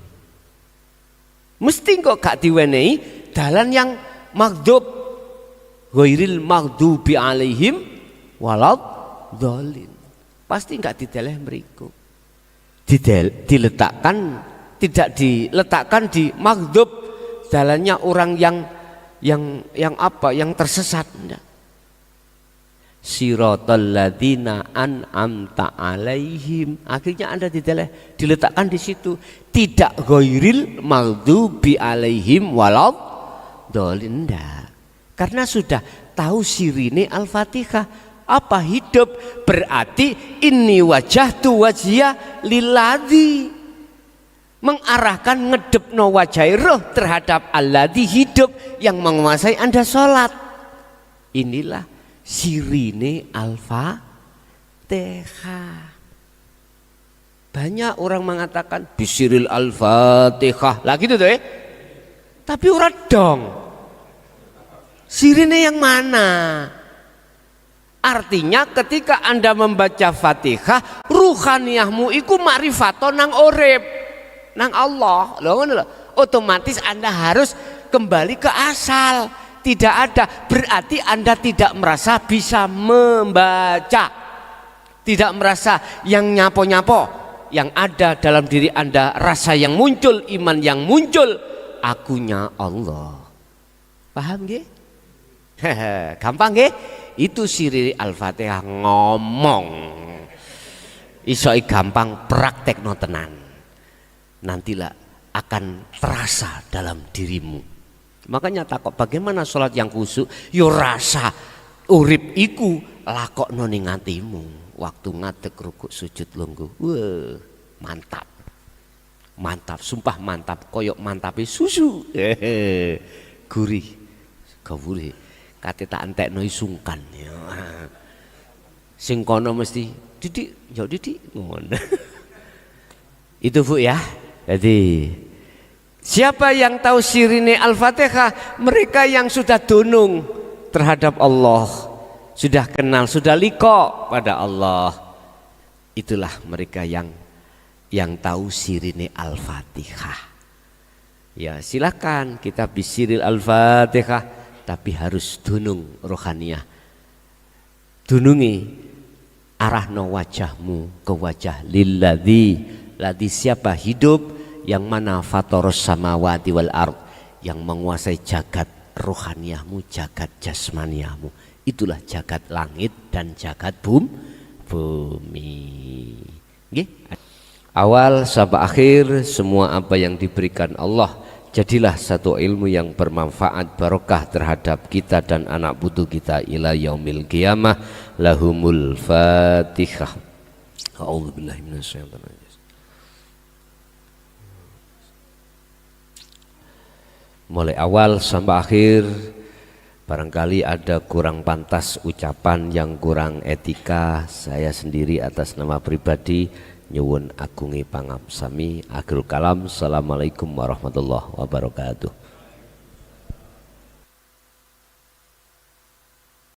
[SPEAKER 2] Mesti kok gak diwenehi dalan yang maghdub, ghairil maghdubi alaihim waladhdallin. Pasti enggak dideleh mriku. Diletakkan, tidak diletakkan di maghdub, dalannya orang yang apa? Yang tersesat. Enggak. Siratal ladzina an'amta alaihim. Akhirnya Anda diletakkan di situ. Tidak ghairil maghdubi alaihim waladhdallin. Karena sudah tahu sirine Al-Fatihah. Apa hidup? Berarti inni wajahtu wajhiya lilladzi. Mengarahkan ngedepno wajah roh terhadap alladzi hidup yang menguasai Anda sholat. Inilah sirine Al-Fatihah. Banyak orang mengatakan bisiril Al-Fatihah lah gitu tuh ya. Tapi ora dong. Sirine yang mana? Artinya ketika Anda membaca Fatihah, ruhaniyahmu iku ma'rifaton nang urip, nang Allah. Loh ngono lho. Otomatis Anda harus kembali ke asal. Tidak ada, berarti Anda tidak merasa bisa membaca. Tidak merasa yang nyapo-nyapo. Yang ada dalam diri Anda rasa yang muncul, iman yang muncul, akunya Allah. Paham nggih? Gampang nggih? Itu siri Al-Fatihah ngomong. Isoi gampang praktekno tenan. Nantilah akan terasa dalam dirimu. Makanya takut bagaimana sholat yang khusyuk? Yo rasa urip iku lakokno ning atimu. Waktu ngadeg rukuk sujud lungguh. Wah, mantap. Mantap, sumpah mantap, koyok mantape susu. Gurih. Gurih. Kate tak entekno sungkan. Sing kono mesti Didik, ya Didik ngono. Itu Bu ya. Jadi siapa yang tahu sirine Al-Fatihah? Mereka yang sudah dunung terhadap Allah, sudah kenal, sudah liko pada Allah. Itulah mereka yang tahu sirine Al-Fatihah. Ya silakan kita bisiril Al-Fatihah, tapi harus dunung rohaniyah. Dunungi arahno wajahmu ke wajah lilladzi, ladzi siapa? Hidup yang mana fatoros samawati wal ard, yang menguasai jagat rohaniyahmu, jagat jasmaniyahmu. Itulah jagat langit dan jagat bumi. Nggih. Awal sampai akhir semua apa yang diberikan Allah, jadilah satu ilmu yang bermanfaat, barokah terhadap kita dan anak putu kita ila yaumil qiyamah. Lahumul Fatihah. A'udzubillahi minasyaitonir rajim. Mulai awal sampai akhir barangkali ada kurang pantas ucapan, yang kurang etika, saya sendiri atas nama pribadi nyuwun agungi pangapsami. Akhirul kalam. Assalamualaikum warahmatullahi wabarakatuh.